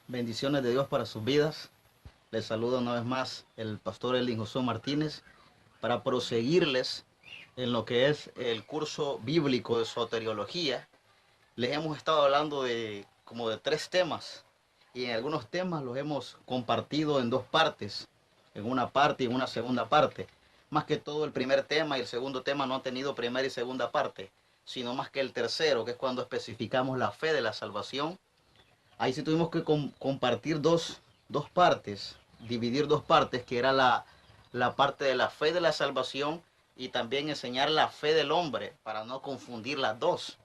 Bendiciones de Dios para sus vidas. Les saludo una vez más el pastor Elin Josué Martínez para proseguirles en lo que es el curso bíblico de soteriología. Les hemos estado hablando de como de 3 temas y en algunos temas los hemos compartido en 2 partes, en una parte y en una segunda parte. Más que todo el primer tema y el segundo tema no han tenido primera y segunda parte, sino más que el tercero, que es cuando especificamos la fe de la salvación. Ahí sí tuvimos que compartir dos partes, dividir 2 partes, que era la parte de la fe de la salvación y también enseñar la fe del hombre para no confundir las dos.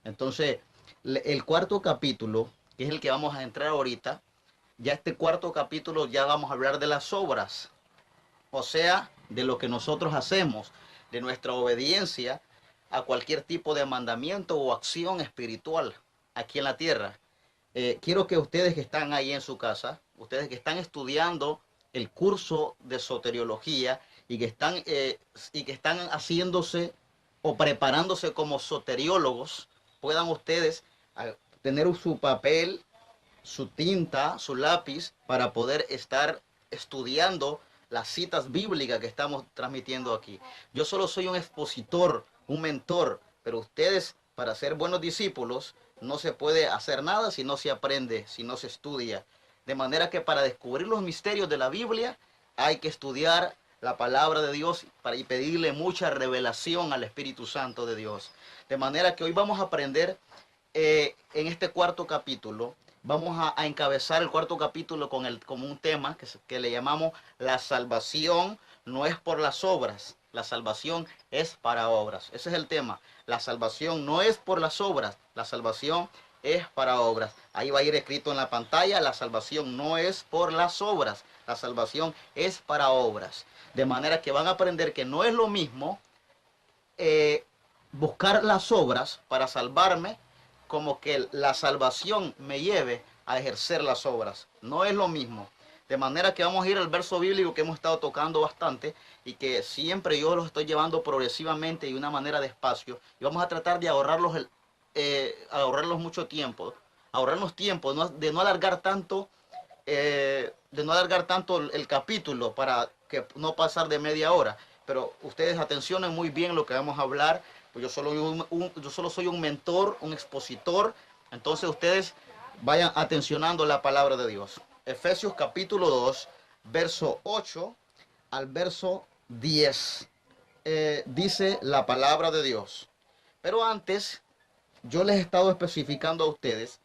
Entonces, el cuarto capítulo, que es el que vamos a entrar ahorita, ya este cuarto capítulo ya vamos a hablar de las obras, o sea, de lo que nosotros hacemos, de nuestra obediencia a cualquier tipo de mandamiento o acción espiritual aquí en la tierra. Quiero que ustedes que están ahí en su casa, ustedes que están estudiando el curso de soteriología y que están haciéndose o preparándose como soteriólogos, puedan ustedes tener su papel, su tinta, su lápiz para poder estar estudiando las citas bíblicas que estamos transmitiendo aquí. Yo solo soy un expositor, un mentor, pero ustedes, para ser buenos discípulos, no se puede hacer nada si no se aprende, si no se estudia. De manera que para descubrir los misterios de la Biblia hay que estudiar la palabra de Dios y pedirle mucha revelación al Espíritu Santo de Dios. De manera que hoy vamos a aprender en este cuarto capítulo. Vamos a encabezar el cuarto capítulo como un tema que le llamamos la salvación no es por las obras, la salvación es para obras. Ese es el tema. La salvación no es por las obras, la salvación es para obras. Ahí va a ir escrito en la pantalla, la salvación no es por las obras, la salvación es para obras. De manera que van a aprender que no es lo mismo buscar las obras para salvarme como que la salvación me lleve a ejercer las obras. No es lo mismo. De manera que vamos a ir al verso bíblico que hemos estado tocando bastante y que siempre yo los estoy llevando progresivamente y de una manera despacio. Y vamos a tratar de ahorrarlos mucho tiempo. Ahorrarnos tiempo, de no alargar tanto el capítulo para que no pasar de media hora. Pero ustedes atencionen muy bien lo que vamos a hablar. Pues yo solo soy un mentor, un expositor. Entonces ustedes vayan atencionando la palabra de Dios. Efesios capítulo 2, verso 8 al verso 10. Dice la palabra de Dios. Pero antes, yo les he estado especificando a ustedes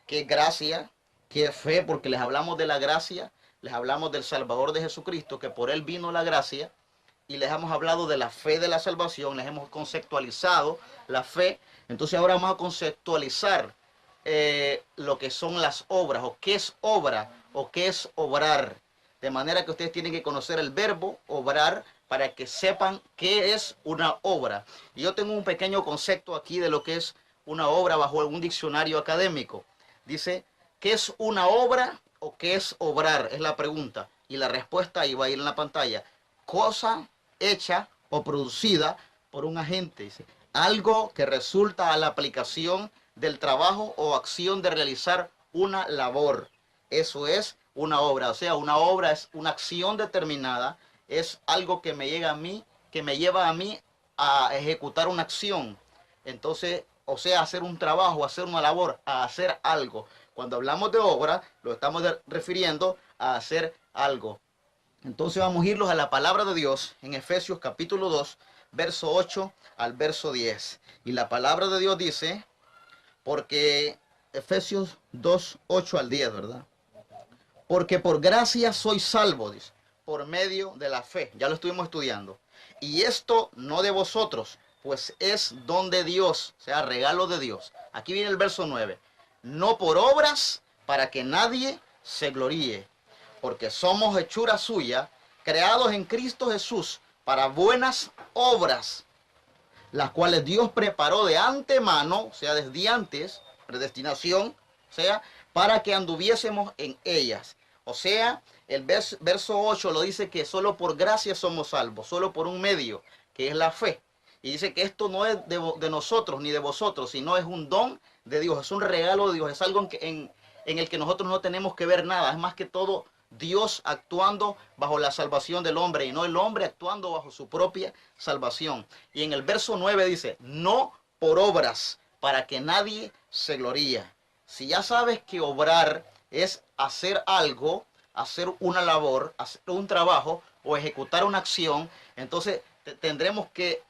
qué gracia, qué fe, porque les hablamos de la gracia, les hablamos del Salvador de Jesucristo, que por él vino la gracia, y les hemos hablado de la fe de la salvación, les hemos conceptualizado la fe. Entonces ahora vamos a conceptualizar lo que son las obras, o qué es obra, o qué es obrar. De manera que ustedes tienen que conocer el verbo obrar para que sepan qué es una obra. Y yo tengo un pequeño concepto aquí de lo que es una obra bajo un diccionario académico. Dice, ¿qué es una obra o qué es obrar? Es la pregunta. Y la respuesta ahí va a ir en la pantalla. Cosa hecha o producida por un agente. Dice, algo que resulta a la aplicación del trabajo o acción de realizar una labor. Eso es una obra. O sea, una obra es una acción determinada, es algo que me llega a mí, que me lleva a mí a ejecutar una acción. Entonces, o sea, hacer un trabajo, hacer una labor, a hacer algo. Cuando hablamos de obra, lo estamos refiriendo a hacer algo. Entonces vamos a irlos a la palabra de Dios en Efesios capítulo 2, verso 8 al verso 10. Y la palabra de Dios dice, porque Efesios 2, 8 al 10, ¿verdad? Porque por gracia soy salvo, dice, por medio de la fe. Ya lo estuvimos estudiando. Y esto no de vosotros, pues es don de Dios, o sea, regalo de Dios. Aquí viene el verso 9. No por obras, para que nadie se gloríe, porque somos hechura suya, creados en Cristo Jesús para buenas obras, las cuales Dios preparó de antemano, o sea, desde antes, predestinación, o sea, para que anduviésemos en ellas. O sea, el verso 8 lo dice que solo por gracia somos salvos, solo por un medio, que es la fe. Y dice que esto no es de nosotros ni de vosotros, sino es un don de Dios, es un regalo de Dios, es algo en el que nosotros no tenemos que ver nada. Es más que todo Dios actuando bajo la salvación del hombre y no el hombre actuando bajo su propia salvación. Y en el verso 9 dice, no por obras, para que nadie se gloríe. Si ya sabes que obrar es hacer algo, hacer una labor, hacer un trabajo o ejecutar una acción, entonces tendremos que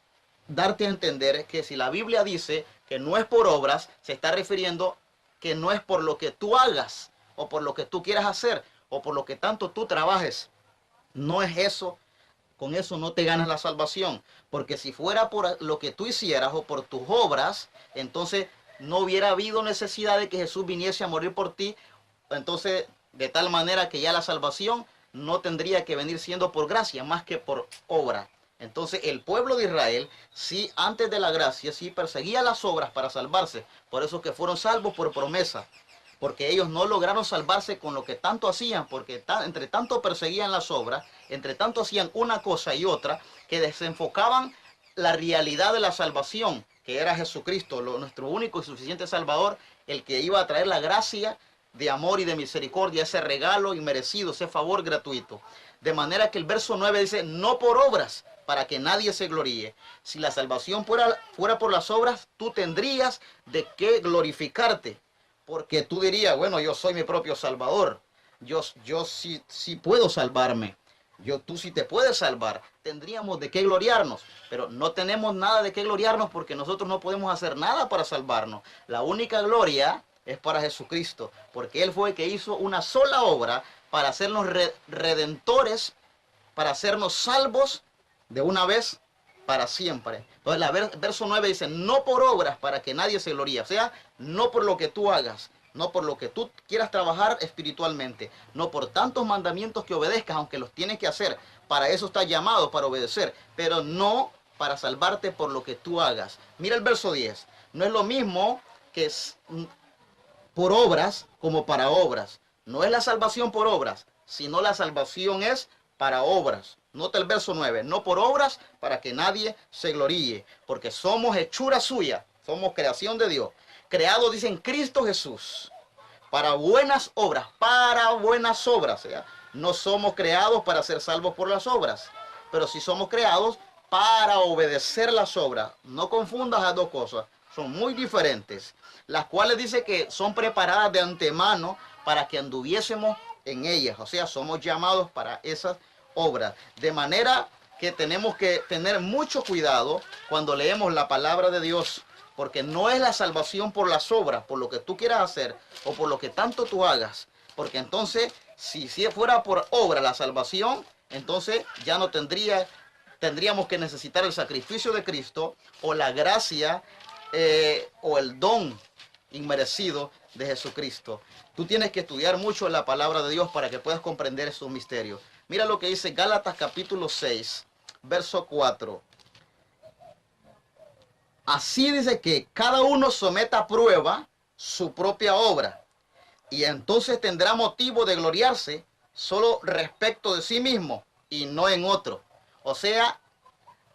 darte a entender que si la Biblia dice que no es por obras, se está refiriendo que no es por lo que tú hagas o por lo que tú quieras hacer o por lo que tanto tú trabajes. No es eso. Con eso no te ganas la salvación. Porque si fuera por lo que tú hicieras o por tus obras, entonces no hubiera habido necesidad de que Jesús viniese a morir por ti. Entonces, de tal manera que ya la salvación no tendría que venir siendo por gracia más que por obra. Entonces el pueblo de Israel, sí, antes de la gracia, sí perseguía las obras para salvarse. Por eso que fueron salvos por promesa. Porque ellos no lograron salvarse con lo que tanto hacían, porque entre tanto perseguían las obras, entre tanto hacían una cosa y otra, que desenfocaban la realidad de la salvación, que era Jesucristo, nuestro único y suficiente Salvador, el que iba a traer la gracia de amor y de misericordia, ese regalo inmerecido, ese favor gratuito. De manera que el verso 9 dice, no por obras, para que nadie se gloríe. Si la salvación fuera por las obras, tú tendrías de qué glorificarte. Porque tú dirías, bueno, yo soy mi propio salvador. Yo sí puedo salvarme. Tú sí te puedes salvar. Tendríamos de qué gloriarnos. Pero no tenemos nada de qué gloriarnos porque nosotros no podemos hacer nada para salvarnos. La única gloria es para Jesucristo. Porque Él fue el que hizo una sola obra para hacernos redentores, para hacernos salvos de una vez para siempre. Entonces el verso 9 dice, no por obras para que nadie se gloríe. O sea, no por lo que tú hagas, no por lo que tú quieras trabajar espiritualmente, no por tantos mandamientos que obedezcas, aunque los tienes que hacer. Para eso estás llamado, para obedecer, pero no para salvarte por lo que tú hagas. Mira el verso 10. No es lo mismo que por obras como para obras. No es la salvación por obras, sino la salvación es para obras. Nota el verso 9, no por obras para que nadie se gloríe, porque somos hechura suya, somos creación de Dios, creados, dice, en Cristo Jesús, para buenas obras, o sea, no somos creados para ser salvos por las obras, pero sí somos creados para obedecer las obras. No confundas las dos cosas, son muy diferentes, las cuales dice que son preparadas de antemano para que anduviésemos en ellas, o sea, somos llamados para esas obras, de manera que tenemos que tener mucho cuidado cuando leemos la palabra de Dios, porque no es la salvación por las obras, por lo que tú quieras hacer o por lo que tanto tú hagas, porque entonces si fuera por obra la salvación, entonces ya no tendríamos que necesitar el sacrificio de Cristo o la gracia o el don inmerecido de Jesucristo. Tú tienes que estudiar mucho la palabra de Dios para que puedas comprender esos misterios. Mira lo que dice Gálatas capítulo 6, verso 4. Así dice que cada uno someta a prueba su propia obra y entonces tendrá motivo de gloriarse solo respecto de sí mismo y no en otro. O sea,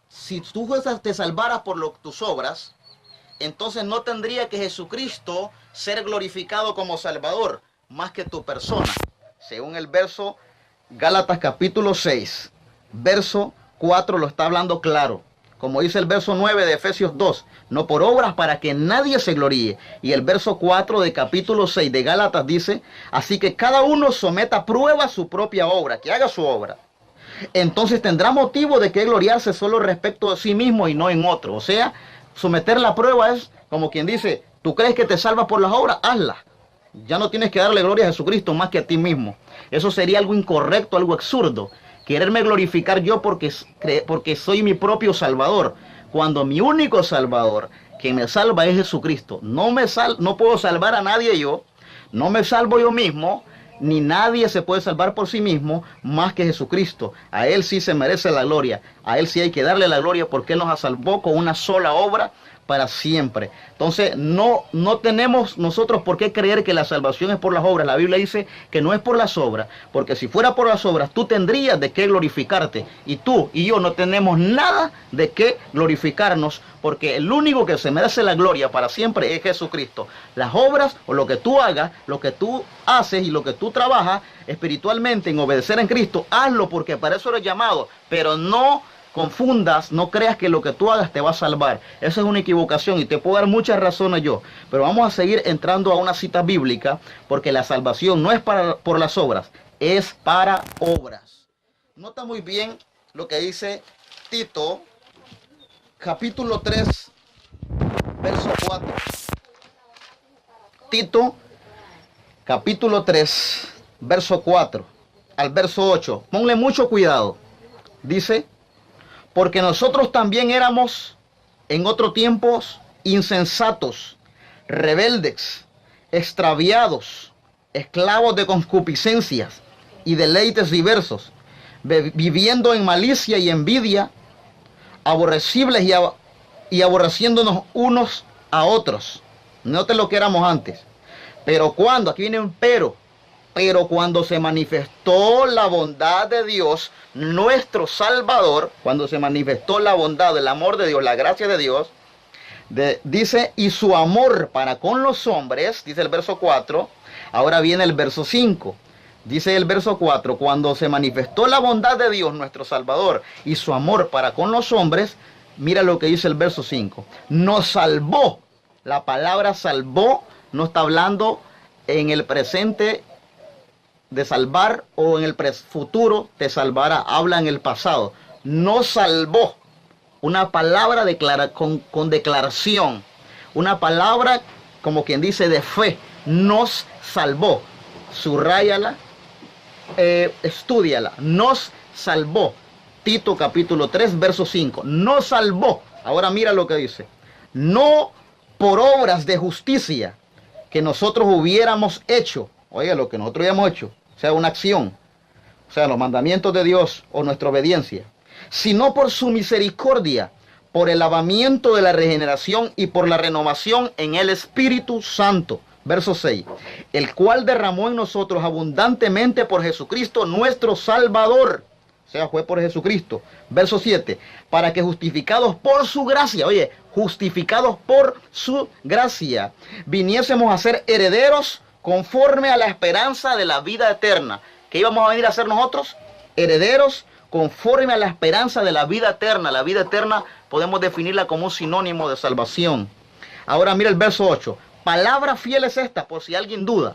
si tú te salvaras por tus obras, entonces no tendría que Jesucristo ser glorificado como Salvador más que tu persona. Según el verso Gálatas capítulo 6, verso 4 lo está hablando claro. Como dice el verso 9 de Efesios 2, no por obras para que nadie se gloríe. Y el verso 4 de capítulo 6 de Gálatas dice, así que cada uno someta a prueba su propia obra, que haga su obra. Entonces tendrá motivo de que gloriarse solo respecto de sí mismo y no en otro. O sea, someter la prueba es como quien dice, ¿tú crees que te salvas por las obras? Hazla. Ya no tienes que darle gloria a Jesucristo más que a ti mismo. Eso sería algo incorrecto, algo absurdo. Quererme glorificar yo porque soy mi propio Salvador. Cuando mi único Salvador, que me salva es Jesucristo. No puedo salvar a nadie yo. No me salvo yo mismo. Ni nadie se puede salvar por sí mismo más que Jesucristo. A Él sí se merece la gloria. A Él sí hay que darle la gloria porque Él nos salvó con una sola obra para siempre. Entonces, no tenemos nosotros por qué creer que la salvación es por las obras. La Biblia dice que no es por las obras, porque si fuera por las obras, tú tendrías de qué glorificarte. Y tú y yo no tenemos nada de qué glorificarnos, porque el único que se merece la gloria para siempre es Jesucristo. Las obras o lo que tú hagas, lo que tú haces y lo que tú trabajas espiritualmente en obedecer en Cristo, hazlo porque para eso eres llamado, pero no confundas, no creas que lo que tú hagas te va a salvar. Esa es una equivocación y te puedo dar muchas razones yo. Pero vamos a seguir entrando a una cita bíblica, porque la salvación no es por las obras, es para obras. Nota muy bien lo que dice Tito, capítulo 3, verso 4. Tito, capítulo 3, verso 4 al verso 8. Ponle mucho cuidado. Dice: porque nosotros también éramos en otros tiempos insensatos, rebeldes, extraviados, esclavos de concupiscencias y deleites diversos, viviendo en malicia y envidia, aborrecibles y aborreciéndonos unos a otros. Note lo que éramos antes. Pero cuando, aquí viene un pero cuando se manifestó la bondad de Dios, nuestro Salvador, cuando se manifestó la bondad, el amor de Dios, la gracia de Dios, dice, y su amor para con los hombres, dice el verso 4, ahora viene el verso 5. Dice el verso 4, cuando se manifestó la bondad de Dios, nuestro Salvador, y su amor para con los hombres, mira lo que dice el verso 5. Nos salvó. La palabra salvó no está hablando en el presente de salvar o en el futuro te salvará. Habla en el pasado. Nos salvó. Una palabra con declaración. Una palabra como quien dice de fe. Nos salvó. Subráyala. Estúdiala. Nos salvó. Tito capítulo 3 verso 5. Nos salvó. Ahora mira lo que dice. No por obras de justicia que nosotros hubiéramos hecho. Oiga, lo que nosotros habíamos hecho, o sea, una acción, o sea, los mandamientos de Dios o nuestra obediencia, sino por su misericordia, por el lavamiento de la regeneración y por la renovación en el Espíritu Santo. Verso 6, el cual derramó en nosotros abundantemente por Jesucristo nuestro Salvador. O sea, fue por Jesucristo. Verso 7, para que justificados por su gracia, oye, justificados por su gracia, viniésemos a ser herederos conforme a la esperanza de la vida eterna. ¿Qué íbamos a venir a ser nosotros? Herederos conforme a la esperanza de la vida eterna. La vida eterna podemos definirla como un sinónimo de salvación. Ahora mira el verso 8. Palabra fiel es esta, por si alguien duda.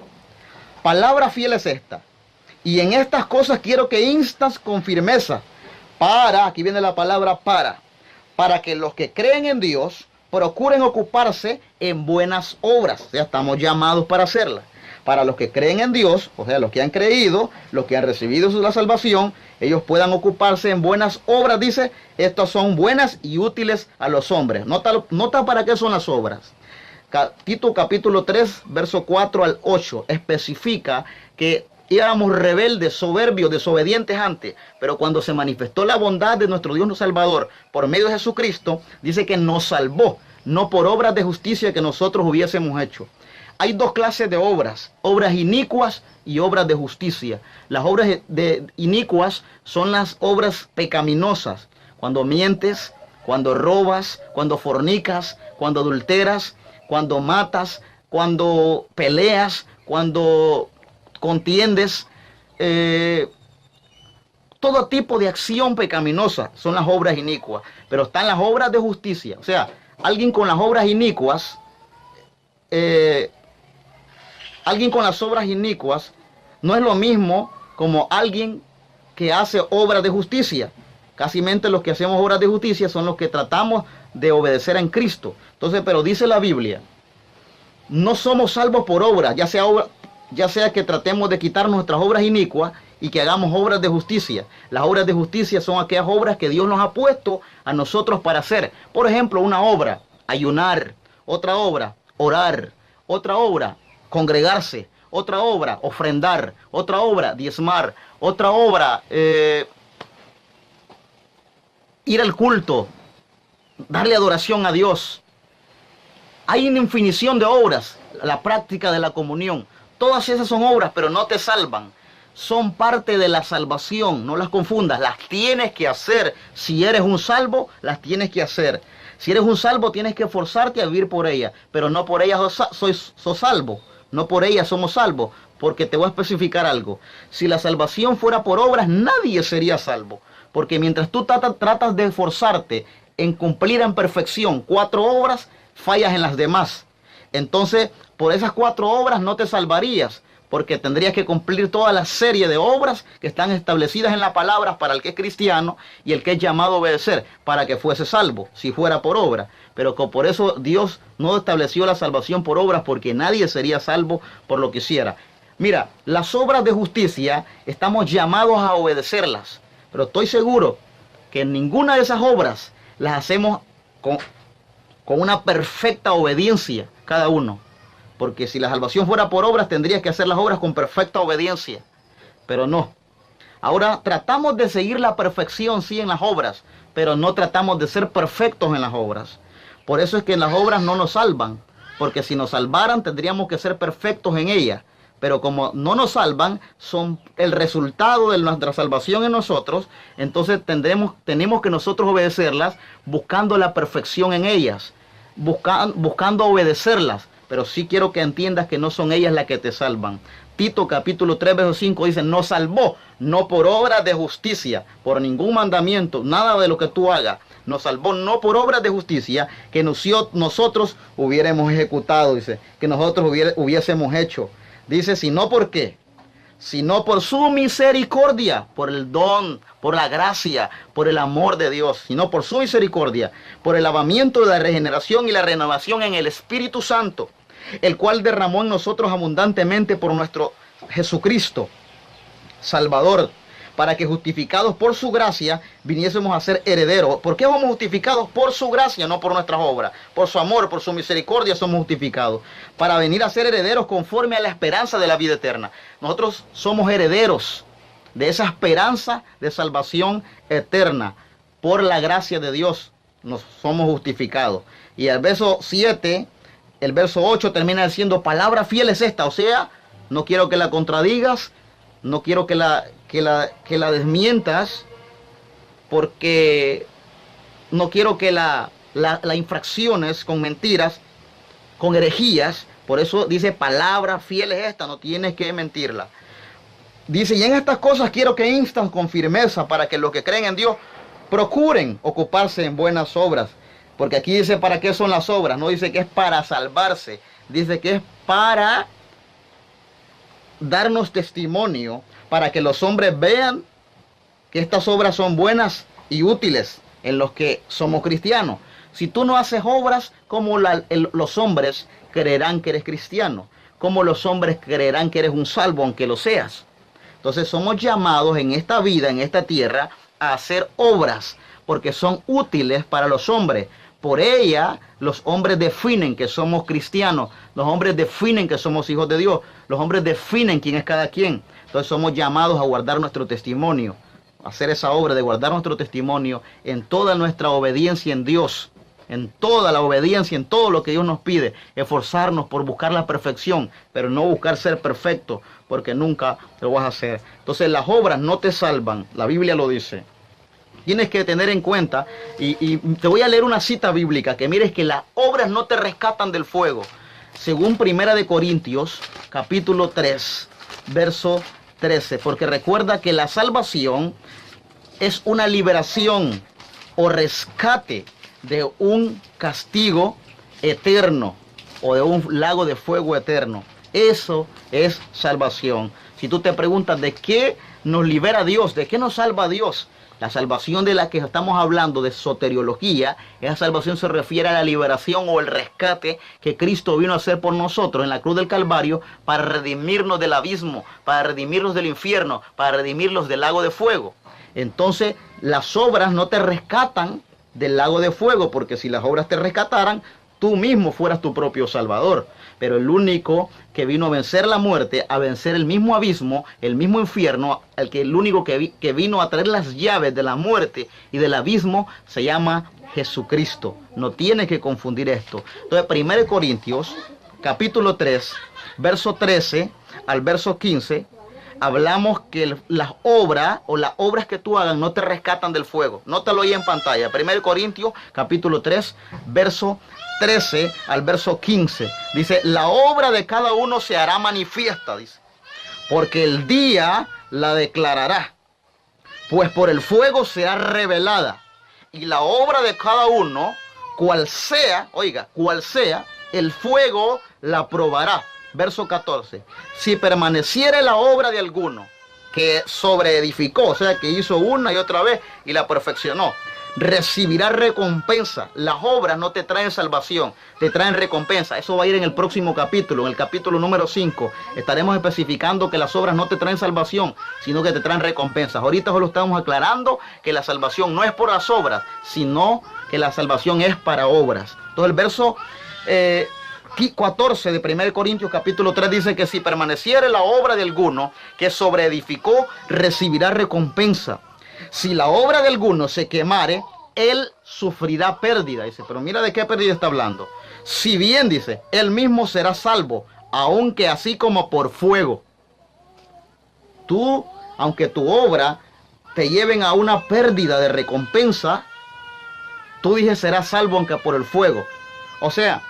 Palabra fiel es esta. Y en estas cosas quiero que instas con firmeza. Aquí viene la palabra para que los que creen en Dios procuren ocuparse en buenas obras. O sea, estamos llamados para hacerlas. Para los que creen en Dios, o sea, los que han creído, los que han recibido la salvación, ellos puedan ocuparse en buenas obras. Dice, estas son buenas y útiles a los hombres. Nota para qué son las obras. Tito capítulo 3, verso 4 al 8, especifica que éramos rebeldes, soberbios, desobedientes antes, pero cuando se manifestó la bondad de nuestro Dios Salvador por medio de Jesucristo, dice que nos salvó, no por obras de justicia que nosotros hubiésemos hecho. Hay dos clases de obras inicuas y obras de justicia. Las obras inicuas son las obras pecaminosas, cuando mientes, cuando robas, cuando fornicas, cuando adulteras, cuando matas, cuando peleas, cuando contiendes, todo tipo de acción pecaminosa son las obras inicuas. Pero están las obras de justicia. O sea, alguien con las obras inicuas, no es lo mismo como alguien que hace obras de justicia. Casi los que hacemos obras de justicia son los que tratamos de obedecer en Cristo. Entonces, pero dice la Biblia, no somos salvos por obras, ya sea que tratemos de quitar nuestras obras inicuas y que hagamos obras de justicia. Las obras de justicia son aquellas obras que Dios nos ha puesto a nosotros para hacer. Por ejemplo, una obra, ayunar. Otra obra, orar. Otra obra, congregarse. Otra obra, ofrendar. Otra obra, diezmar. Otra obra, ir al culto. Darle adoración a Dios. Hay una infinición de obras, la práctica de la comunión. Todas esas son obras, pero no te salvan. Son parte de la salvación, no las confundas. Las tienes que hacer. Si eres un salvo, las tienes que hacer. Si eres un salvo, tienes que esforzarte a vivir por ella, pero no por ella sos salvo. No por ella somos salvos, porque te voy a especificar algo. Si la salvación fuera por obras, nadie sería salvo. Porque mientras tú tratas de esforzarte en cumplir en perfección 4 obras, fallas en las demás. Entonces, por esas 4 obras no te salvarías, porque tendrías que cumplir toda la serie de obras que están establecidas en la palabra para el que es cristiano y el que es llamado a obedecer, para que fuese salvo, si fuera por obra. Pero que por eso Dios no estableció la salvación por obras, porque nadie sería salvo por lo que hiciera. Mira, las obras de justicia estamos llamados a obedecerlas, pero estoy seguro que ninguna de esas obras las hacemos con una perfecta obediencia cada uno. Porque si la salvación fuera por obras, tendrías que hacer las obras con perfecta obediencia. Pero no. Ahora tratamos de seguir la perfección, sí, en las obras, pero no tratamos de ser perfectos en las obras. Por eso es que en las obras no nos salvan. Porque si nos salvaran, tendríamos que ser perfectos en ellas. Pero como no nos salvan, son el resultado de nuestra salvación en nosotros, entonces tenemos que nosotros obedecerlas buscando la perfección en ellas, buscando obedecerlas. Pero sí quiero que entiendas que no son ellas las que te salvan. Tito capítulo 3, verso 5 dice, nos salvó, no por obras de justicia, por ningún mandamiento, nada de lo que tú hagas. Nos salvó no por obras de justicia que nosotros hubiéramos ejecutado, dice, que nosotros hubiésemos hecho. Dice, sino por qué, sino por su misericordia, por el don, por la gracia, por el amor de Dios, sino por su misericordia, por el lavamiento de la regeneración y la renovación en el Espíritu Santo, el cual derramó en nosotros abundantemente por nuestro Jesucristo, Salvador, para que justificados por su gracia viniésemos a ser herederos. ¿Por qué somos justificados? Por su gracia, no por nuestras obras. Por su amor, por su misericordia somos justificados. Para venir a ser herederos conforme a la esperanza de la vida eterna. Nosotros somos herederos de esa esperanza de salvación eterna. Por la gracia de Dios nos somos justificados. Y el verso 7, el verso 8 termina diciendo, palabra fiel es esta. O sea, no quiero que la contradigas, no quiero que la desmientas, porque no quiero que la infracciones con mentiras, con herejías. Por eso dice, palabra fiel es esta, no tienes que mentirla. Dice, y en estas cosas quiero que instan con firmeza para que los que creen en Dios procuren ocuparse en buenas obras. Porque aquí dice para qué son las obras, no dice que es para salvarse, dice que es para darnos testimonio, para que los hombres vean que estas obras son buenas y útiles en los que somos cristianos. Si tú no haces obras, ¿cómo los hombres creerán que eres cristiano? ¿Cómo los hombres creerán que eres un salvo, aunque lo seas? Entonces somos llamados en esta vida, en esta tierra, a hacer obras, porque son útiles para los hombres. Por ella, los hombres definen que somos cristianos, los hombres definen que somos hijos de Dios, los hombres definen quién es cada quien. Entonces somos llamados a guardar nuestro testimonio, a hacer esa obra de guardar nuestro testimonio en toda nuestra obediencia en Dios, en toda la obediencia, en todo lo que Dios nos pide, esforzarnos por buscar la perfección, pero no buscar ser perfecto, porque nunca lo vas a hacer. Entonces las obras no te salvan, la Biblia lo dice. Tienes que tener en cuenta, y te voy a leer una cita bíblica, que mires que las obras no te rescatan del fuego. Según 1 Corintios, capítulo 3, verso 13. Porque recuerda que la salvación es una liberación o rescate de un castigo eterno o de un lago de fuego eterno. Eso es salvación. Si tú te preguntas de qué nos libera Dios, de qué nos salva Dios, la salvación de la que estamos hablando, de soteriología, esa salvación se refiere a la liberación o el rescate que Cristo vino a hacer por nosotros en la cruz del Calvario para redimirnos del abismo, para redimirnos del infierno, para redimirnos del lago de fuego. Entonces, las obras no te rescatan del lago de fuego, porque si las obras te rescataran, tú mismo fueras tu propio salvador. Pero el único que vino a vencer la muerte, a vencer el mismo abismo, el mismo infierno, el único que vino a traer las llaves de la muerte y del abismo, se llama Jesucristo. No tienes que confundir esto. Entonces, 1 Corintios, capítulo 3, verso 13 al verso 15, hablamos que las obras o las obras que tú hagas no te rescatan del fuego. Nótalo ahí en pantalla. 1 Corintios, capítulo 3, verso 13 al verso 15. Dice, la obra de cada uno se hará manifiesta, dice, porque el día la declarará, pues por el fuego será revelada. Y la obra de cada uno, cual sea, oiga, cual sea, el fuego la probará. Verso 14. Si permaneciere la obra de alguno que sobreedificó, o sea, que hizo una y otra vez y la perfeccionó, recibirá recompensa. Las obras no te traen salvación, te traen recompensa. Eso va a ir en el próximo capítulo, en el capítulo número 5. Estaremos especificando que las obras no te traen salvación, sino que te traen recompensas. Ahorita solo estamos aclarando que la salvación no es por las obras, sino que la salvación es para obras. Entonces el verso 14 de 1 Corintios capítulo 3 dice que si permaneciere la obra de alguno que sobreedificó, recibirá recompensa. Si la obra de alguno se quemare, él sufrirá pérdida. Dice, pero mira de qué pérdida está hablando. Si bien, dice, él mismo será salvo, aunque así como por fuego. Tú, aunque tu obra te lleven a una pérdida de recompensa, tú dices serás salvo aunque por el fuego. O sea,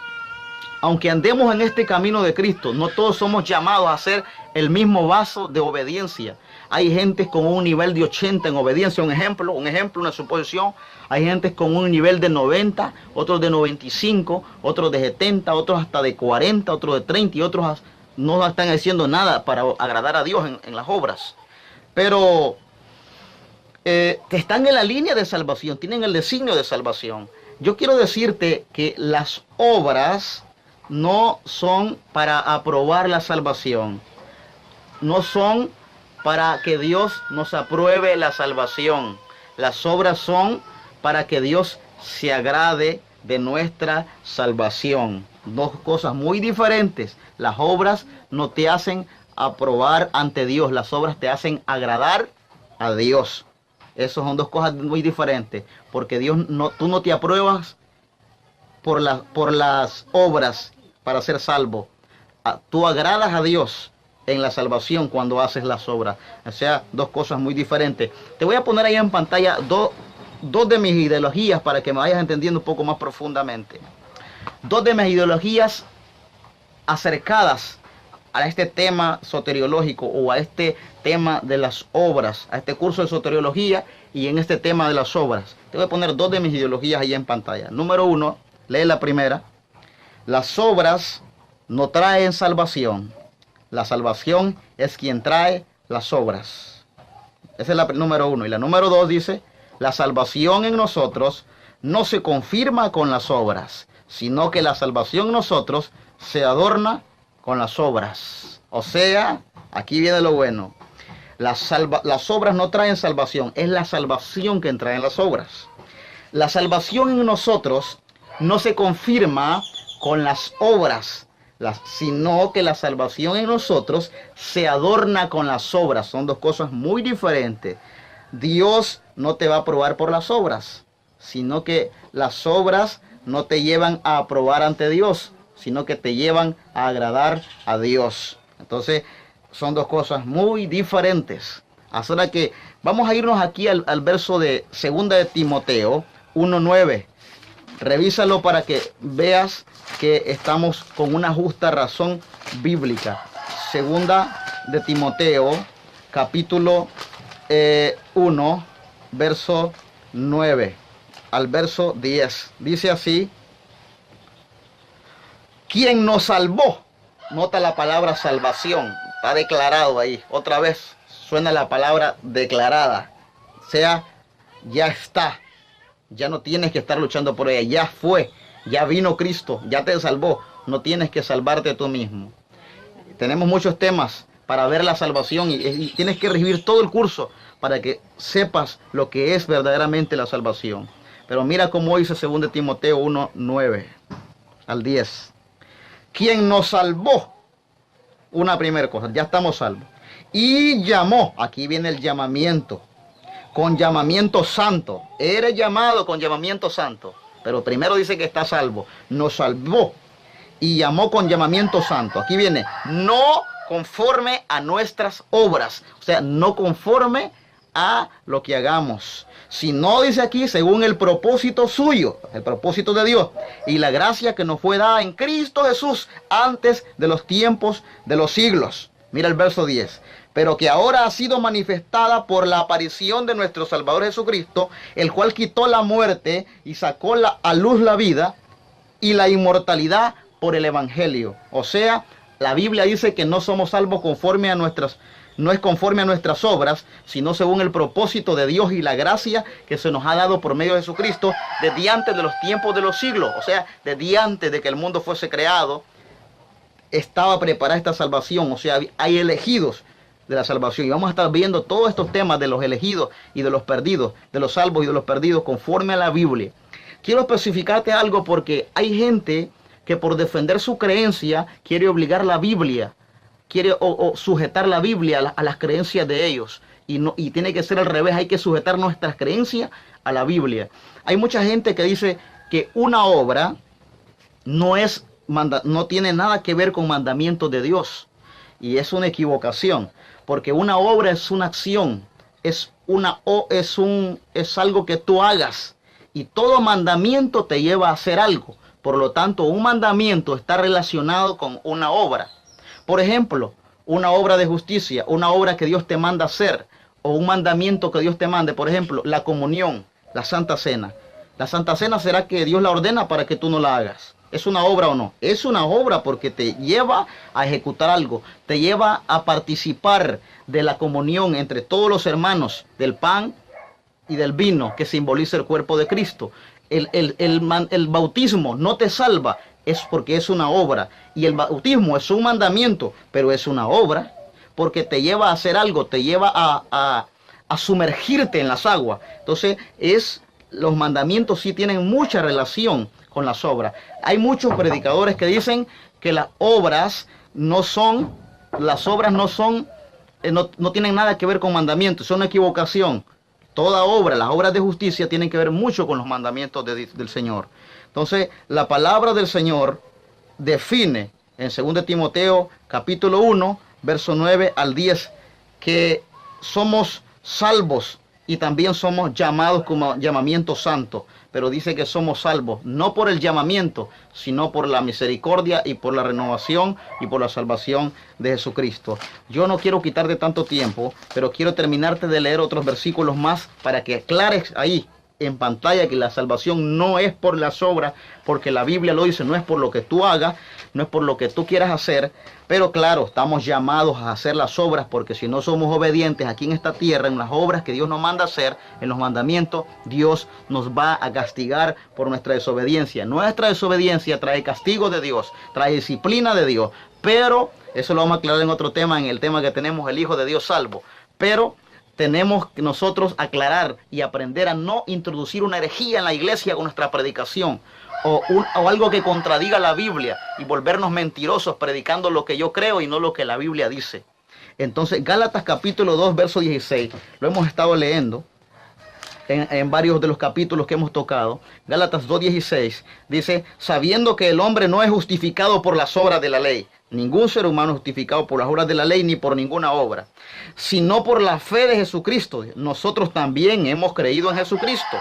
aunque andemos en este camino de Cristo, no todos somos llamados a ser el mismo vaso de obediencia. Hay gente con un nivel de 80 en obediencia, un ejemplo, una suposición. Hay gente con un nivel de 90, otros de 95, otros de 70, otros hasta de 40, otros de 30 y otros no están haciendo nada para agradar a Dios en las obras. Pero que están en la línea de salvación, tienen el designio de salvación. Yo quiero decirte que las obras no son para aprobar la salvación. No son para que Dios nos apruebe la salvación. Las obras son para que Dios se agrade de nuestra salvación. Dos cosas muy diferentes. Las obras no te hacen aprobar ante Dios. Las obras te hacen agradar a Dios. Esas son dos cosas muy diferentes. Porque Dios tú no te apruebas por las obras para ser salvo. Tú agradas a Dios en la salvación cuando haces las obras. O sea, dos cosas muy diferentes. Te voy a poner ahí en pantalla dos de mis ideologías para que me vayas entendiendo un poco más profundamente. Dos de mis ideologías acercadas a este tema soteriológico o a este tema de las obras, a este curso de soteriología y en este tema de las obras. Te voy a poner dos de mis ideologías ahí en pantalla. Número uno, lee la primera. Las obras no traen salvación. La salvación es quien trae las obras. Esa es la número uno. Y la número dos dice, la salvación en nosotros no se confirma con las obras, sino que la salvación en nosotros se adorna con las obras. O sea, aquí viene lo bueno. Las obras no traen salvación, es la salvación que traen las obras. La salvación en nosotros no se confirma con las obras, sino que la salvación en nosotros se adorna con las obras. Son dos cosas muy diferentes. Dios no te va a aprobar por las obras, sino que las obras no te llevan a aprobar ante Dios, sino que te llevan a agradar a Dios. Entonces, son dos cosas muy diferentes. Así que vamos a irnos aquí al verso de 2 de Timoteo 1:9. Revísalo para que veas que estamos con una justa razón bíblica. 2 de Timoteo, capítulo 1, verso 9 al verso 10. Dice así: quien nos salvó. Nota la palabra salvación. Está declarado ahí. Otra vez suena la palabra declarada. O sea, ya está. Ya no tienes que estar luchando por ella. Ya fue. Ya vino Cristo. Ya te salvó. No tienes que salvarte tú mismo. Tenemos muchos temas para ver la salvación y tienes que recibir todo el curso para que sepas lo que es verdaderamente la salvación. Pero mira cómo dice 2 Timoteo 1:9. al 10. Quien nos salvó, una primera cosa, ya estamos salvos. Y llamó, aquí viene el llamamiento, con llamamiento santo. Eres llamado con llamamiento santo. Pero primero dice que está salvo. Nos salvó y llamó con llamamiento santo. Aquí viene, no conforme a nuestras obras. O sea, no conforme a lo que hagamos. Sino, dice aquí, según el propósito suyo, el propósito de Dios y la gracia que nos fue dada en Cristo Jesús antes de los tiempos de los siglos. Mira el verso 10. Pero que ahora ha sido manifestada por la aparición de nuestro Salvador Jesucristo, el cual quitó la muerte y sacó a luz la vida y la inmortalidad por el Evangelio. O sea, la Biblia dice que no somos salvos conforme a nuestras, no es conforme a nuestras obras, sino según el propósito de Dios y la gracia que se nos ha dado por medio de Jesucristo desde antes de los tiempos de los siglos. O sea, desde antes de que el mundo fuese creado, estaba preparada esta salvación. O sea, hay elegidos de la salvación. Y vamos a estar viendo todos estos temas de los elegidos y de los perdidos, de los salvos y de los perdidos conforme a la Biblia. Quiero especificarte algo porque hay gente que por defender su creencia quiere obligar la Biblia, quiere o sujetar la Biblia a las creencias de ellos. Y tiene que ser al revés, hay que sujetar nuestras creencias a la Biblia. Hay mucha gente que dice que una obra no tiene nada que ver con mandamientos de Dios. Y es una equivocación, porque una obra es una acción, es algo que tú hagas. Y todo mandamiento te lleva a hacer algo. Por lo tanto, un mandamiento está relacionado con una obra. Por ejemplo, una obra de justicia, una obra que Dios te manda hacer, o un mandamiento que Dios te mande. Por ejemplo, la comunión, la Santa Cena. La Santa Cena, ¿será que Dios la ordena para que tú no la hagas? ¿Es una obra o no? Es una obra porque te lleva a ejecutar algo, te lleva a participar de la comunión entre todos los hermanos, del pan y del vino, que simboliza el cuerpo de Cristo. El bautismo no te salva, es porque es una obra. Y el bautismo es un mandamiento, pero es una obra, porque te lleva a hacer algo, te lleva a sumergirte en las aguas. Entonces, los mandamientos sí tienen mucha relación con las obras. Hay muchos predicadores que dicen que las obras no tienen nada que ver con mandamientos, es una equivocación. Toda obra, las obras de justicia tienen que ver mucho con los mandamientos del Señor. Entonces, la palabra del Señor define en 2 Timoteo capítulo 1, verso 9 al 10, que somos salvos y también somos llamados como llamamiento santo. Pero dice que somos salvos, no por el llamamiento, sino por la misericordia y por la renovación y por la salvación de Jesucristo. Yo no quiero quitarte tanto tiempo, pero quiero terminarte de leer otros versículos más para que aclares ahí en pantalla que la salvación no es por las obras, porque la Biblia lo dice, no es por lo que tú hagas, no es por lo que tú quieras hacer, pero claro, estamos llamados a hacer las obras, porque si no somos obedientes aquí en esta tierra, en las obras que Dios nos manda hacer, en los mandamientos, Dios nos va a castigar por nuestra desobediencia. Nuestra desobediencia trae castigo de Dios, trae disciplina de Dios, pero eso lo vamos a aclarar en otro tema, en el tema que tenemos, el Hijo de Dios salvo. Pero tenemos que nosotros aclarar y aprender a no introducir una herejía en la iglesia con nuestra predicación o algo que contradiga la Biblia y volvernos mentirosos predicando lo que yo creo y no lo que la Biblia dice. Entonces, Gálatas capítulo 2, verso 16, lo hemos estado leyendo en varios de los capítulos que hemos tocado. Gálatas 2:16 dice, sabiendo que el hombre no es justificado por las obras de la ley. Ningún ser humano es justificado por las obras de la ley ni por ninguna obra, sino por la fe de Jesucristo. Nosotros también hemos creído en Jesucristo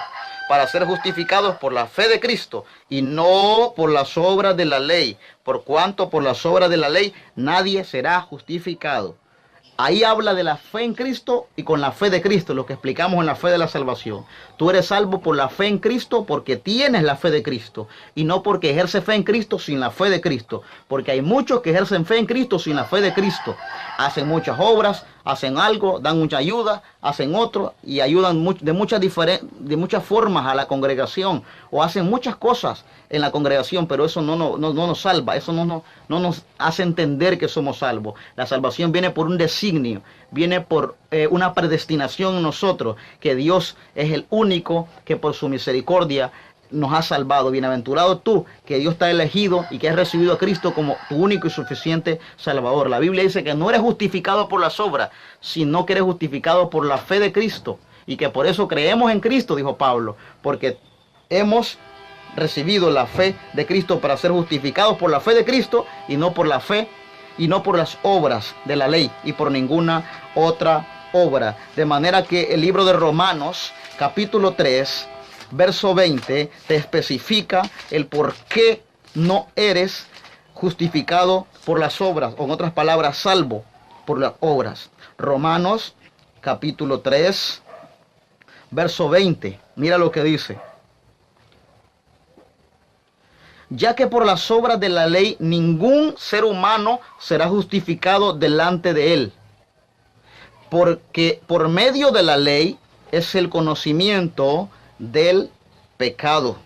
para ser justificados por la fe de Cristo y no por las obras de la ley, por cuanto por las obras de la ley nadie será justificado. Ahí habla de la fe en Cristo y con la fe de Cristo, lo que explicamos en la fe de la salvación. Tú eres salvo por la fe en Cristo porque tienes la fe de Cristo y no porque ejerces fe en Cristo sin la fe de Cristo. Porque hay muchos que ejercen fe en Cristo sin la fe de Cristo. Hacen muchas obras, hacen algo, dan mucha ayuda, hacen otro y ayudan de muchas formas a la congregación o hacen muchas cosas en la congregación, pero eso no nos salva, eso no nos hace entender que somos salvos. La salvación viene por un designio, viene por una predestinación en nosotros, que Dios es el único que por su misericordia nos ha salvado. Bienaventurado tú, que Dios te ha elegido y que has recibido a Cristo como tu único y suficiente Salvador. La Biblia dice que no eres justificado por las obras, sino que eres justificado por la fe de Cristo. Y que por eso creemos en Cristo, dijo Pablo, porque hemos recibido la fe de Cristo para ser justificados por la fe de Cristo y no por la fe y no por las obras de la ley y por ninguna otra obra. De manera que el libro de Romanos, capítulo 3, verso 20, te especifica el por qué no eres justificado por las obras, o en otras palabras, salvo por las obras. Romanos, capítulo 3, verso 20, mira lo que dice. Ya que por las obras de la ley ningún ser humano será justificado delante de él, porque por medio de la ley es el conocimiento del pecado.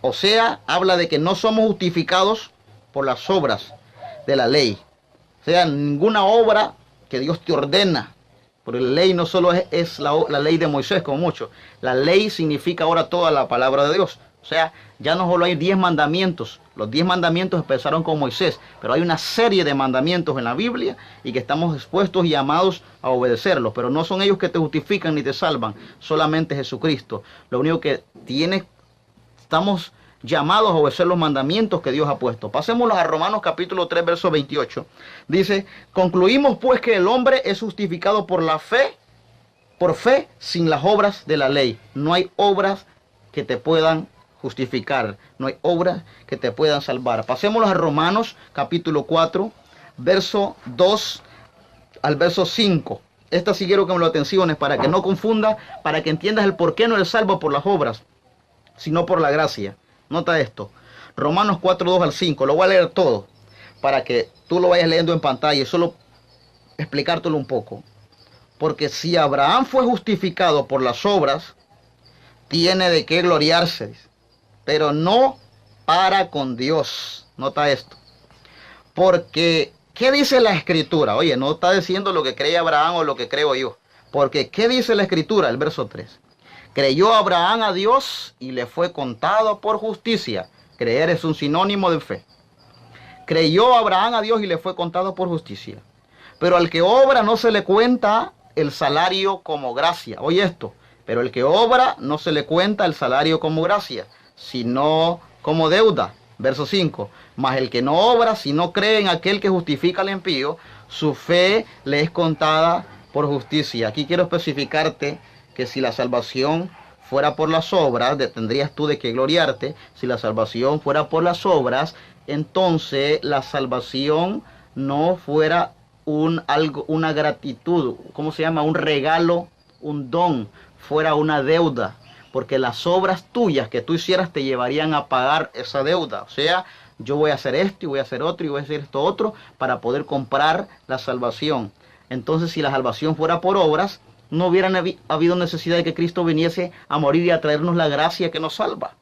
O sea, habla de que no somos justificados por las obras de la ley. O sea, ninguna obra que Dios te ordena. Porque la ley no solo es la ley de Moisés, como mucho. La ley significa ahora toda la palabra de Dios. O sea, ya no solo hay 10 mandamientos. Los 10 mandamientos empezaron con Moisés, pero hay una serie de mandamientos en la Biblia y que estamos expuestos y llamados a obedecerlos. Pero no son ellos que te justifican ni te salvan, solamente Jesucristo. Lo único que estamos llamados a obedecer los mandamientos que Dios ha puesto. Pasémoslos a Romanos capítulo 3, verso 28. Dice, concluimos pues que el hombre es justificado por la fe, por fe sin las obras de la ley. No hay obras que te puedan justificar, no hay obras que te puedan salvar. Pasémoslos a Romanos capítulo 4, verso 2 al verso 5. Esta sí quiero que me lo atenciones para que no confunda, para que entiendas el por qué no eres salvo por las obras, sino por la gracia. Nota esto, Romanos 4, 2 al 5, lo voy a leer todo, para que tú lo vayas leyendo en pantalla y solo explicártelo un poco. Porque si Abraham fue justificado por las obras, tiene de qué gloriarse, pero no para con Dios. Nota esto. Porque, ¿qué dice la Escritura? Oye, no está diciendo lo que cree Abraham o lo que creo yo. Porque, ¿qué dice la Escritura? El verso 3. Creyó Abraham a Dios y le fue contado por justicia. Creer es un sinónimo de fe. Creyó Abraham a Dios y le fue contado por justicia. Pero al que obra no se le cuenta el salario como gracia. Oye esto. Pero el que obra no se le cuenta el salario como gracia, sino como deuda. Verso 5. Mas el que no obra, si no cree en aquel que justifica al impío, su fe le es contada por justicia. Aquí quiero especificarte que si la salvación fuera por las obras, tendrías tú de qué gloriarte. Si la salvación fuera por las obras, entonces la salvación no fuera una gratitud, ¿cómo se llama? Un regalo, un don, fuera una deuda, porque las obras tuyas que tú hicieras te llevarían a pagar esa deuda. O sea, yo voy a hacer esto y voy a hacer otro y voy a hacer esto otro para poder comprar la salvación. Entonces, si la salvación fuera por obras, no hubiera habido necesidad de que Cristo viniese a morir y a traernos la gracia que nos salva.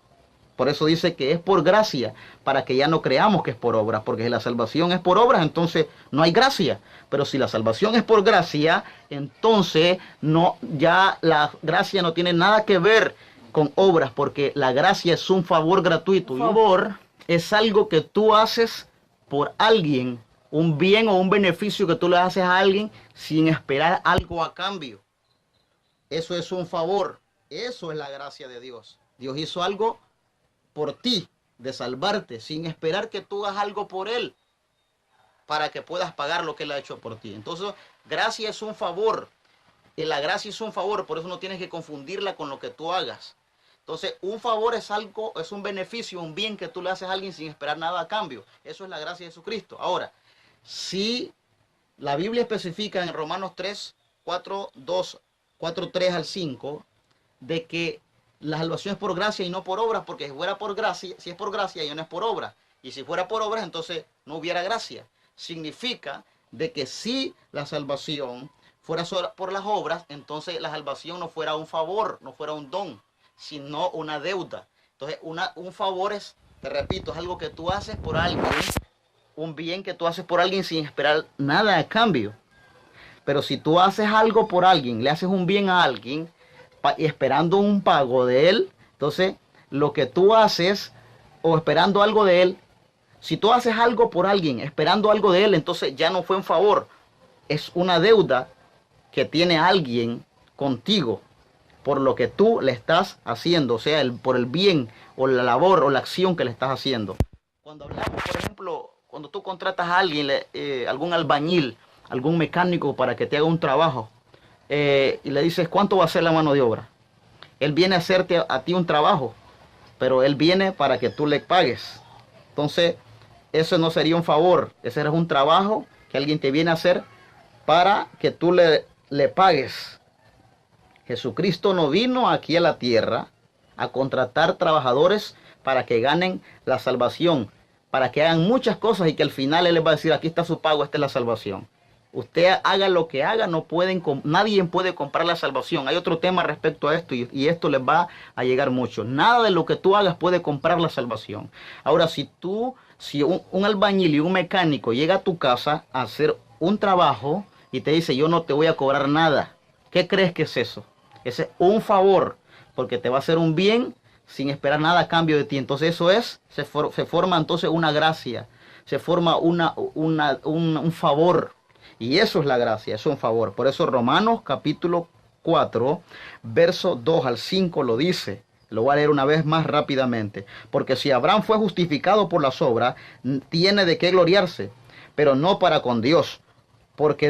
Por eso dice que es por gracia, para que ya no creamos que es por obras, porque si la salvación es por obras, entonces no hay gracia. Pero si la salvación es por gracia, entonces ya la gracia no tiene nada que ver con obras, porque la gracia es un favor gratuito. Un favor es algo que tú haces por alguien, un bien o un beneficio que tú le haces a alguien sin esperar algo a cambio. Eso es un favor. Eso es la gracia de Dios. Dios hizo algo por ti, de salvarte, sin esperar que tú hagas algo por Él, para que puedas pagar lo que Él ha hecho por ti. Entonces, gracia es un favor. Y la gracia es un favor, por eso no tienes que confundirla con lo que tú hagas. Entonces, un favor es algo, es un beneficio, un bien que tú le haces a alguien sin esperar nada a cambio. Eso es la gracia de Jesucristo. Ahora, si la Biblia especifica en Romanos 3, 4, 3 al 5, de que la salvación es por gracia y no por obras, porque si fuera por gracia, si es por gracia, ya no es por obra. Y si fuera por obras, entonces no hubiera gracia. Significa de que si la salvación fuera por las obras, entonces la salvación no fuera un favor, no fuera un don, sino una deuda. Entonces un favor es, te repito, es algo que tú haces por alguien, un bien que tú haces por alguien sin esperar nada a cambio. Pero si tú haces algo por alguien, le haces un bien a alguien, esperando un pago de él, Entonces, lo que tú haces o esperando algo de él, si tú haces algo por alguien esperando algo de él, entonces ya no fue un favor, es una deuda que tiene alguien contigo por lo que tú le estás haciendo, o sea, por el bien o la labor o la acción que le estás haciendo. Cuando hablamos, por ejemplo, cuando tú contratas a alguien, algún albañil, algún mecánico para que te haga un trabajo, y le dices, ¿cuánto va a ser la mano de obra? Él viene a hacerte a ti un trabajo, pero él viene para que tú le pagues. Entonces, eso no sería un favor, ese es un trabajo que alguien te viene a hacer para que tú le pagues. Jesucristo no vino aquí a la tierra a contratar trabajadores para que ganen la salvación, para que hagan muchas cosas y que al final Él les va a decir, aquí está su pago, esta es la salvación. Usted haga lo que haga, nadie puede comprar la salvación. Hay otro tema respecto a esto y esto les va a llegar mucho. Nada de lo que tú hagas puede comprar la salvación. Ahora, si un albañil y un mecánico llega a tu casa a hacer un trabajo y te dice, yo no te voy a cobrar nada, ¿qué crees que es eso? Ese es un favor, porque te va a hacer un bien sin esperar nada a cambio de ti. Entonces eso se forma entonces una gracia, se forma un favor. Y eso es la gracia, es un favor. Por eso Romanos capítulo 4, verso 2 al 5 lo dice. Lo voy a leer una vez más rápidamente. Porque si Abraham fue justificado por las obras, tiene de qué gloriarse, pero no para con Dios. Porque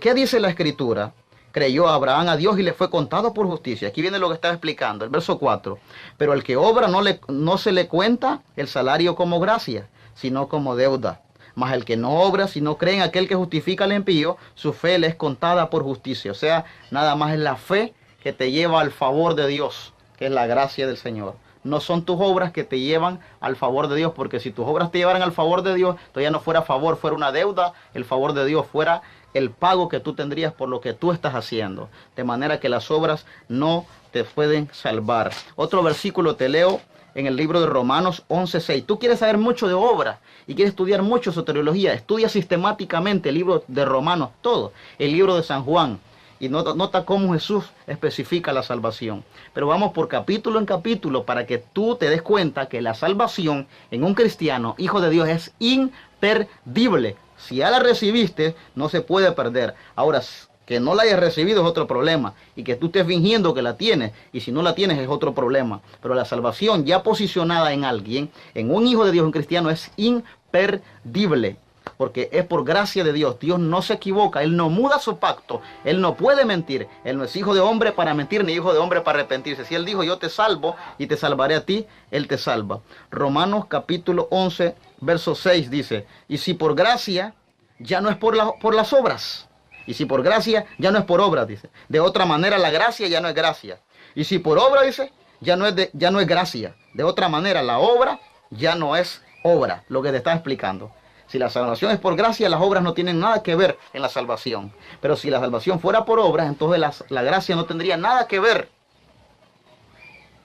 ¿qué dice la Escritura? Creyó Abraham a Dios y le fue contado por justicia. Aquí viene lo que estaba explicando, el verso 4. Pero el que obra no se le cuenta el salario como gracia, sino como deuda. Mas el que no obra, si no cree en aquel que justifica al impío, su fe le es contada por justicia. O sea, nada más es la fe que te lleva al favor de Dios, que es la gracia del Señor. No son tus obras que te llevan al favor de Dios, porque si tus obras te llevaran al favor de Dios, entonces ya no fuera favor, fuera una deuda. El favor de Dios fuera el pago que tú tendrías por lo que tú estás haciendo. De manera que las obras no te pueden salvar. Otro versículo te leo en el libro de Romanos 11:6. Tú quieres saber mucho de obras y quieres estudiar mucho soteriología. Estudia sistemáticamente el libro de Romanos, todo. El libro de San Juan. Y nota cómo Jesús especifica la salvación. Pero vamos por capítulo en capítulo para que tú te des cuenta que la salvación en un cristiano, hijo de Dios, es imperdible. Si ya la recibiste, no se puede perder. Ahora, que no la hayas recibido es otro problema. Y que tú estés fingiendo que la tienes. Y si no la tienes es otro problema. Pero la salvación ya posicionada en alguien, en un hijo de Dios, un cristiano, es imperdible. Porque es por gracia de Dios. Dios no se equivoca. Él no muda su pacto. Él no puede mentir. Él no es hijo de hombre para mentir, ni hijo de hombre para arrepentirse. Si Él dijo, yo te salvo y te salvaré a ti, Él te salva. Romanos capítulo 11, verso 6 dice, y si por gracia, ya no es por las obras. Y si por gracia, ya no es por obras, dice. De otra manera, la gracia ya no es gracia. Y si por obra, dice, ya no es gracia. De otra manera, la obra ya no es obra. Lo que te está explicando. Si la salvación es por gracia, las obras no tienen nada que ver en la salvación. Pero si la salvación fuera por obras, entonces la gracia no tendría nada que ver.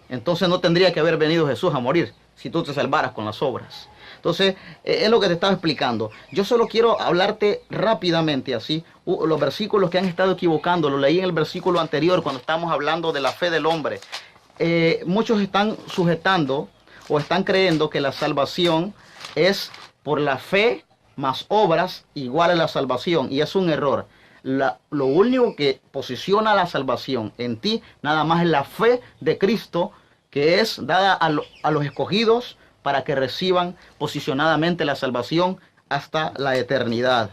Entonces no tendría que haber venido Jesús a morir si tú te salvaras con las obras. Entonces, es lo que te estaba explicando. Yo solo quiero hablarte rápidamente así, los versículos que han estado equivocando. Lo leí en el versículo anterior cuando estábamos hablando de la fe del hombre. Muchos están sujetando o están creyendo que la salvación es por la fe más obras igual a la salvación. Y es un error. Lo único que posiciona la salvación en ti nada más es la fe de Cristo, que es dada a los escogidos para que reciban posicionadamente la salvación hasta la eternidad.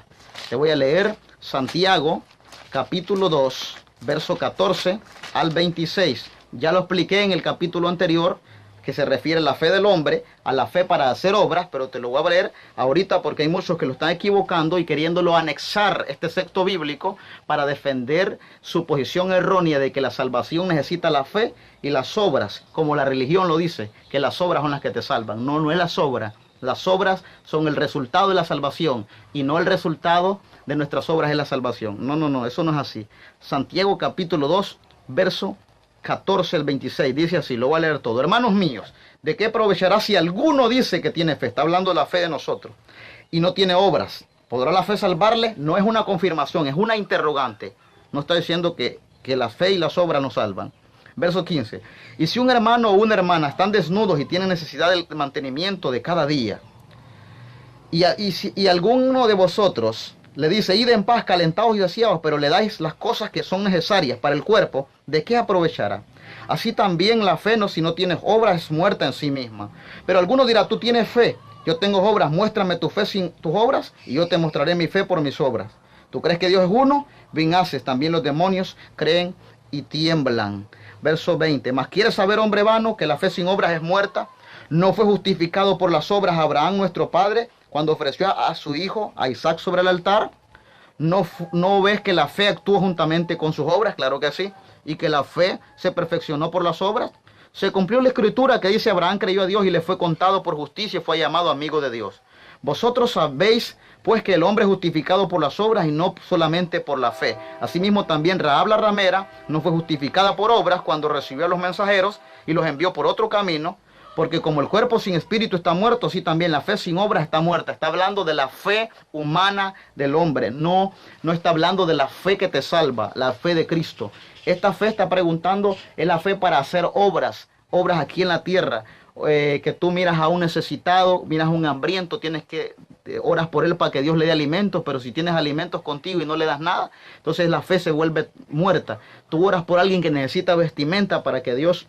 Te voy a leer Santiago capítulo 2, verso 14 al 26. Ya lo expliqué en el capítulo anterior, que se refiere a la fe del hombre, a la fe para hacer obras, pero te lo voy a leer ahorita porque hay muchos que lo están equivocando y queriéndolo anexar este texto bíblico para defender su posición errónea de que la salvación necesita la fe y las obras, como la religión lo dice, que las obras son las que te salvan. No, no es las obras. Las obras son el resultado de la salvación y no el resultado de nuestras obras es la salvación. No, eso no es así. Santiago capítulo 2, verso 14 al 26, dice así, lo voy a leer todo. Hermanos míos, ¿de qué aprovechará si alguno dice que tiene fe? Está hablando de la fe de nosotros. Y no tiene obras. ¿Podrá la fe salvarle? No es una confirmación, es una interrogante. No está diciendo que la fe y las obras nos salvan. Verso 15. Y si un hermano o una hermana están desnudos y tienen necesidad del mantenimiento de cada día, y alguno de vosotros le dice, id en paz, calentados y saciados, pero le dais las cosas que son necesarias para el cuerpo, ¿de qué aprovechará? Así también la fe, no, si no tienes obras, es muerta en sí misma. Pero alguno dirá, tú tienes fe, yo tengo obras, muéstrame tu fe sin tus obras, y yo te mostraré mi fe por mis obras. ¿Tú crees que Dios es uno? Bien haces, también los demonios creen y tiemblan. Verso 20, mas ¿quieres saber, hombre vano, que la fe sin obras es muerta? ¿No fue justificado por las obras Abraham nuestro padre cuando ofreció a su hijo, a Isaac, sobre el altar? ¿No ves que la fe actúa juntamente con sus obras? Claro que sí. Y que la fe se perfeccionó por las obras. Se cumplió la escritura que dice, Abraham creyó a Dios y le fue contado por justicia y fue llamado amigo de Dios. Vosotros sabéis pues que el hombre es justificado por las obras y no solamente por la fe. Asimismo también Rahab la ramera no fue justificada por obras cuando recibió a los mensajeros y los envió por otro camino. Porque como el cuerpo sin espíritu está muerto, así también la fe sin obras está muerta. Está hablando de la fe humana del hombre. No está hablando de la fe que te salva, la fe de Cristo. Esta fe está preguntando, es la fe para hacer obras aquí en la tierra. Que tú miras a un necesitado, miras a un hambriento, tienes que oras por él para que Dios le dé alimentos, pero si tienes alimentos contigo y no le das nada, entonces la fe se vuelve muerta. Tú oras por alguien que necesita vestimenta para que Dios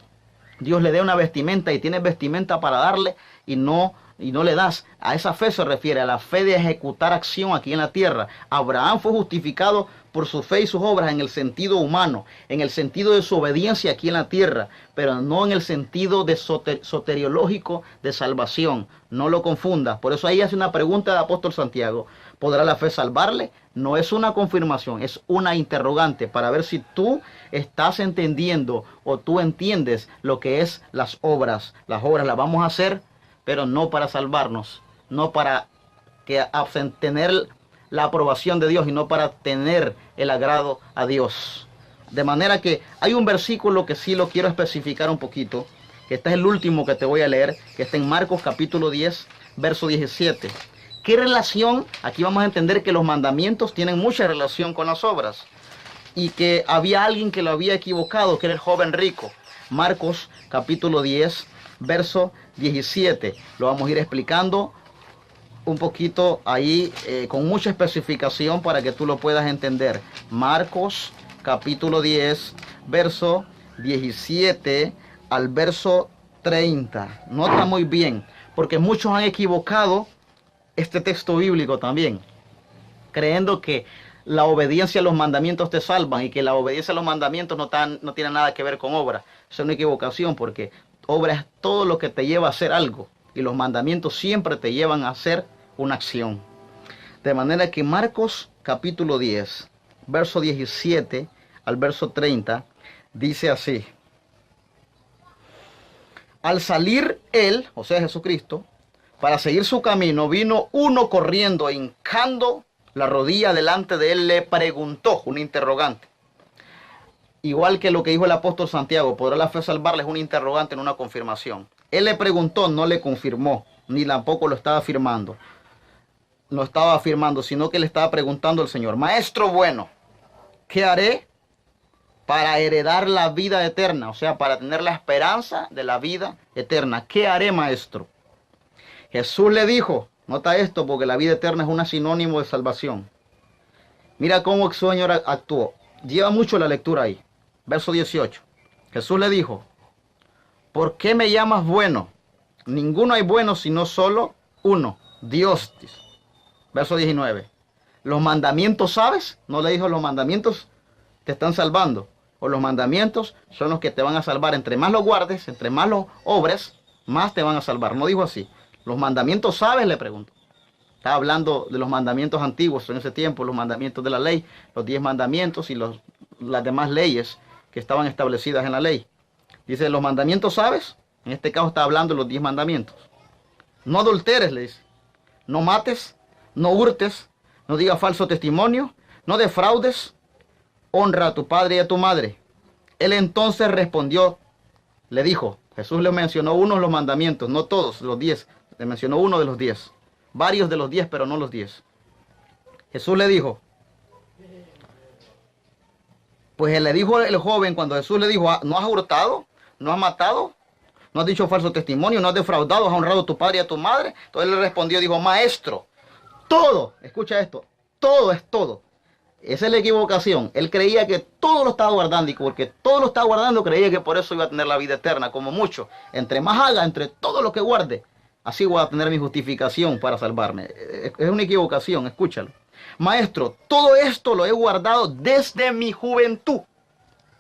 le dé una vestimenta y tienes vestimenta para darle y no le das. A esa fe se refiere, a la fe de ejecutar acción aquí en la tierra. Abraham fue justificado por su fe y sus obras en el sentido humano, en el sentido de su obediencia aquí en la tierra, pero no en el sentido de soteriológico de salvación. No lo confundas. Por eso ahí hace una pregunta del apóstol Santiago. ¿Podrá la fe salvarle? No es una confirmación, es una interrogante para ver si tú estás entendiendo o tú entiendes lo que es las obras. Las obras las vamos a hacer, pero no para salvarnos, no para tener la aprobación de Dios y no para tener el agrado a Dios. De manera que hay un versículo que sí lo quiero especificar un poquito, que este es el último que te voy a leer, que está en Marcos capítulo 10, verso 17. ¿Qué relación? Aquí vamos a entender que los mandamientos tienen mucha relación con las obras y que había alguien que lo había equivocado, que era el joven rico. Marcos capítulo 10, verso 17. Lo vamos a ir explicando un poquito ahí con mucha especificación para que tú lo puedas entender. Marcos capítulo 10, verso 17 al verso 30. Nota muy bien, porque muchos han equivocado este texto bíblico también, creyendo que la obediencia a los mandamientos te salvan y que la obediencia a los mandamientos no tiene nada que ver con obra. Es una equivocación, porque obra es todo lo que te lleva a hacer algo y los mandamientos siempre te llevan a hacer una acción. De manera que Marcos capítulo 10, verso 17 al verso 30, dice así: al salir él, o sea Jesucristo, para seguir su camino, vino uno corriendo, hincando la rodilla delante de él, le preguntó, un interrogante. Igual que lo que dijo el apóstol Santiago, ¿podrá la fe salvarles? Un interrogante, en una confirmación. Él le preguntó, no le confirmó, ni tampoco lo estaba afirmando. No estaba afirmando, sino que le estaba preguntando al Señor: Maestro bueno, ¿qué haré para heredar la vida eterna? O sea, para tener la esperanza de la vida eterna. ¿Qué haré, maestro? Jesús le dijo, nota esto, porque la vida eterna es un sinónimo de salvación. Mira cómo el Señor actuó. Lleva mucho la lectura ahí. Verso 18. Jesús le dijo: ¿por qué me llamas bueno? Ninguno hay bueno sino solo uno, Dios. Verso 19. Los mandamientos, ¿sabes? No le dijo, los mandamientos te están salvando, o los mandamientos son los que te van a salvar. Entre más los guardes, entre más los obres, más te van a salvar. No dijo así. ¿Los mandamientos sabes? Le pregunto. Está hablando de los mandamientos antiguos en ese tiempo, los mandamientos de la ley, los 10 mandamientos y las demás leyes que estaban establecidas en la ley. Dice, ¿los mandamientos sabes? En este caso está hablando de los 10 mandamientos. No adulteres, le dice. No mates, no hurtes, no digas falso testimonio, no defraudes, honra a tu padre y a tu madre. Él entonces respondió, le dijo, Jesús le mencionó uno de los mandamientos, no todos, los 10. Le mencionó uno de los 10. Varios de los 10, pero no los 10. Jesús le dijo, Pues él le dijo el joven, cuando Jesús le dijo, ¿no has hurtado? ¿No has matado? ¿No has dicho falso testimonio? ¿No has defraudado? ¿Has honrado a tu padre y a tu madre? Entonces él le respondió, dijo, maestro, todo, escucha esto, todo es todo. Esa es la equivocación. Él creía que todo lo estaba guardando y porque todo lo estaba guardando creía que por eso iba a tener la vida eterna, como mucho. Entre más haga, entre todo lo que guarde, así voy a tener mi justificación para salvarme. Es una equivocación, escúchalo. Maestro, todo esto lo he guardado desde mi juventud.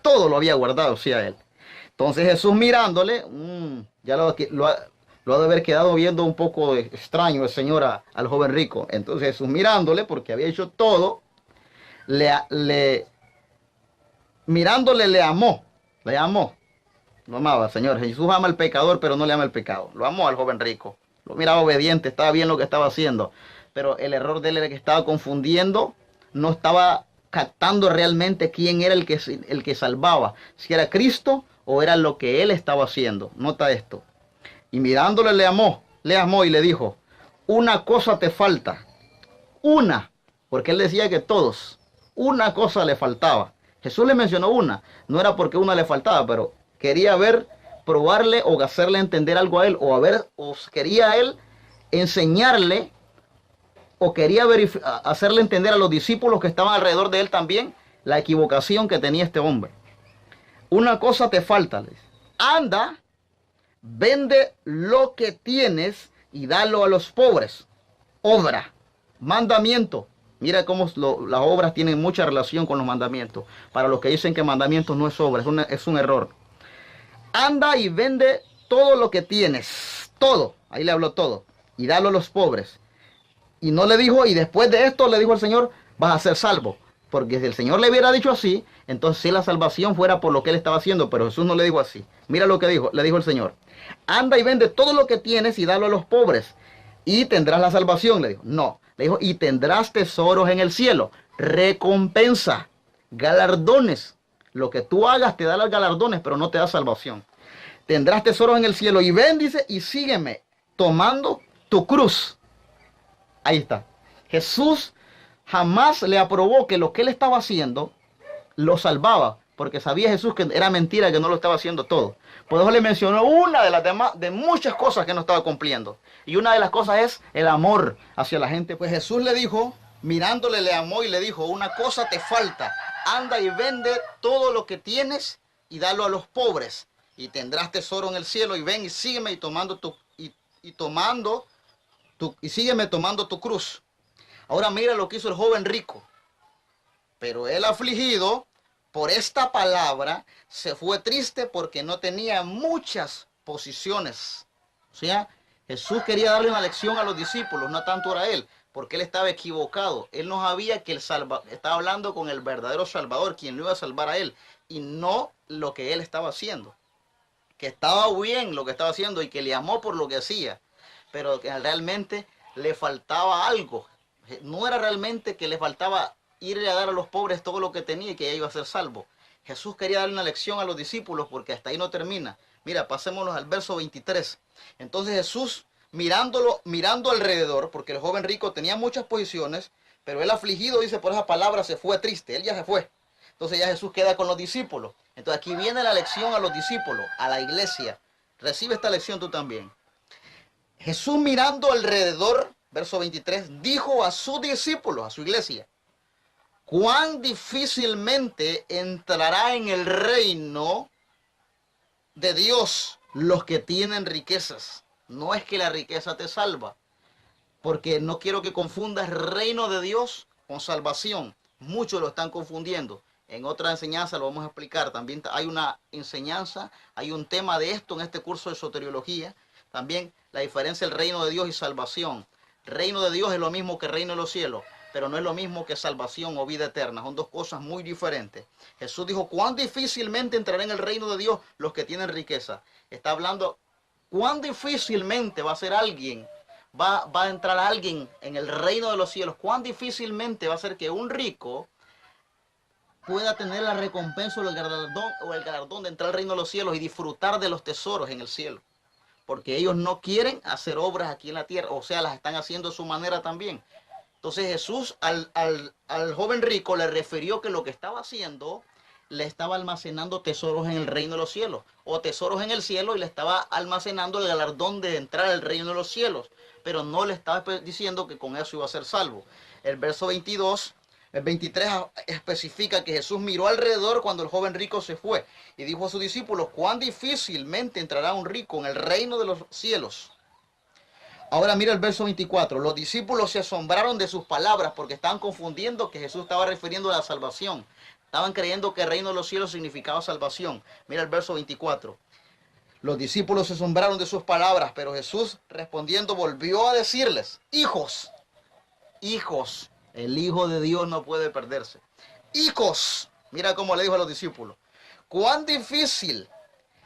Todo lo había guardado, decía él. Entonces Jesús mirándole, ya lo ha de haber quedado viendo un poco extraño el Señor al joven rico. Entonces Jesús mirándole, porque había hecho todo, mirándole le amó, lo amaba, Señor. Jesús ama al pecador, pero no le ama el pecado. Lo amó al joven rico, lo miraba obediente, estaba bien lo que estaba haciendo, pero el error de él era que estaba confundiendo, no estaba captando realmente quién era el que salvaba, si era Cristo o era lo que él estaba haciendo. Nota esto. Y mirándole le amó y le dijo, una cosa te falta, una, porque él decía que todos, una cosa le faltaba. Jesús le mencionó una, no era porque una le faltaba, pero quería ver, probarle o hacerle entender algo a él, o quería él enseñarle, o quería hacerle entender a los discípulos que estaban alrededor de él también la equivocación que tenía este hombre. Una cosa te falta, le dice. Anda, vende lo que tienes y dalo a los pobres. Obra, mandamiento. Mira cómo las obras tienen mucha relación con los mandamientos. Para los que dicen que mandamientos no es obra, es un error. Anda y vende todo lo que tienes. Todo. Ahí le habló todo. Y dalo a los pobres. Y no le dijo, y después de esto le dijo al Señor, vas a ser salvo. Porque si el Señor le hubiera dicho así, entonces si la salvación fuera por lo que él estaba haciendo. Pero Jesús no le dijo así. Mira lo que dijo, le dijo el Señor. Anda y vende todo lo que tienes y dalo a los pobres. Y tendrás la salvación, le dijo. No, le dijo, y tendrás tesoros en el cielo. Recompensa, galardones. Lo que tú hagas te da los galardones, pero no te da salvación. Tendrás tesoros en el cielo. Y ven, dice, y sígueme, tomando tu cruz. Ahí está. Jesús jamás le aprobó que lo que él estaba haciendo lo salvaba, porque sabía Jesús que era mentira, que no lo estaba haciendo todo. Por eso le mencionó una de las demás, de muchas cosas que no estaba cumpliendo. Y una de las cosas es el amor hacia la gente. Pues Jesús le dijo, mirándole le amó y le dijo, una cosa te falta. Anda y vende todo lo que tienes y dalo a los pobres. Y tendrás tesoro en el cielo. Y ven y sígueme y sígueme tomando tu cruz. Ahora mira lo que hizo el joven rico. Pero él afligido por esta palabra se fue triste porque no tenía muchas posiciones. O sea, Jesús quería darle una lección a los discípulos, no tanto a él, porque él estaba equivocado. Él no sabía que estaba hablando con el verdadero Salvador, quien lo iba a salvar a él, y no lo que él estaba haciendo. Que estaba bien lo que estaba haciendo y que le amó por lo que hacía, pero que realmente le faltaba algo. No era realmente que le faltaba irle a dar a los pobres todo lo que tenía y que ya iba a ser salvo. Jesús quería darle una lección a los discípulos porque hasta ahí no termina. Mira, pasémonos al verso 23. Entonces Jesús, mirando alrededor, porque el joven rico tenía muchas posiciones, pero él afligido, dice por esa palabra, se fue triste. Él ya se fue. Entonces ya Jesús queda con los discípulos. Entonces aquí viene la lección a los discípulos, a la iglesia. Recibe esta lección tú también. Jesús mirando alrededor, verso 23, dijo a sus discípulos, a su iglesia, cuán difícilmente entrará en el reino de Dios los que tienen riquezas. No es que la riqueza te salva, porque no quiero que confundas reino de Dios con salvación. Muchos lo están confundiendo. En otra enseñanza lo vamos a explicar. También hay una enseñanza, hay un tema de esto en este curso de soteriología. También la diferencia del reino de Dios y salvación. Reino de Dios es lo mismo que reino de los cielos, pero no es lo mismo que salvación o vida eterna. Son dos cosas muy diferentes. Jesús dijo, cuán difícilmente entrarán en el reino de Dios los que tienen riqueza. Está hablando, cuán difícilmente va a ser alguien, va a entrar alguien en el reino de los cielos. Cuán difícilmente va a ser que un rico pueda tener la recompensa o el galardón de entrar al reino de los cielos y disfrutar de los tesoros en el cielo. Porque ellos no quieren hacer obras aquí en la tierra, o sea, las están haciendo a su manera también. Entonces Jesús al joven rico le refirió que lo que estaba haciendo le estaba almacenando tesoros en el reino de los cielos, o tesoros en el cielo, y le estaba almacenando el galardón de entrar al reino de los cielos, pero no le estaba diciendo que con eso iba a ser salvo. El verso 22, el 23 especifica que Jesús miró alrededor cuando el joven rico se fue y dijo a sus discípulos: cuán difícilmente entrará un rico en el reino de los cielos. Ahora mira el verso 24. Los discípulos se asombraron de sus palabras porque estaban confundiendo que Jesús estaba refiriendo a la salvación. Estaban creyendo que el reino de los cielos significaba salvación. Mira el verso 24. Los discípulos se asombraron de sus palabras, pero Jesús respondiendo volvió a decirles: hijos, hijos, el Hijo de Dios no puede perderse. Hijos, mira cómo le dijo a los discípulos: cuán difícil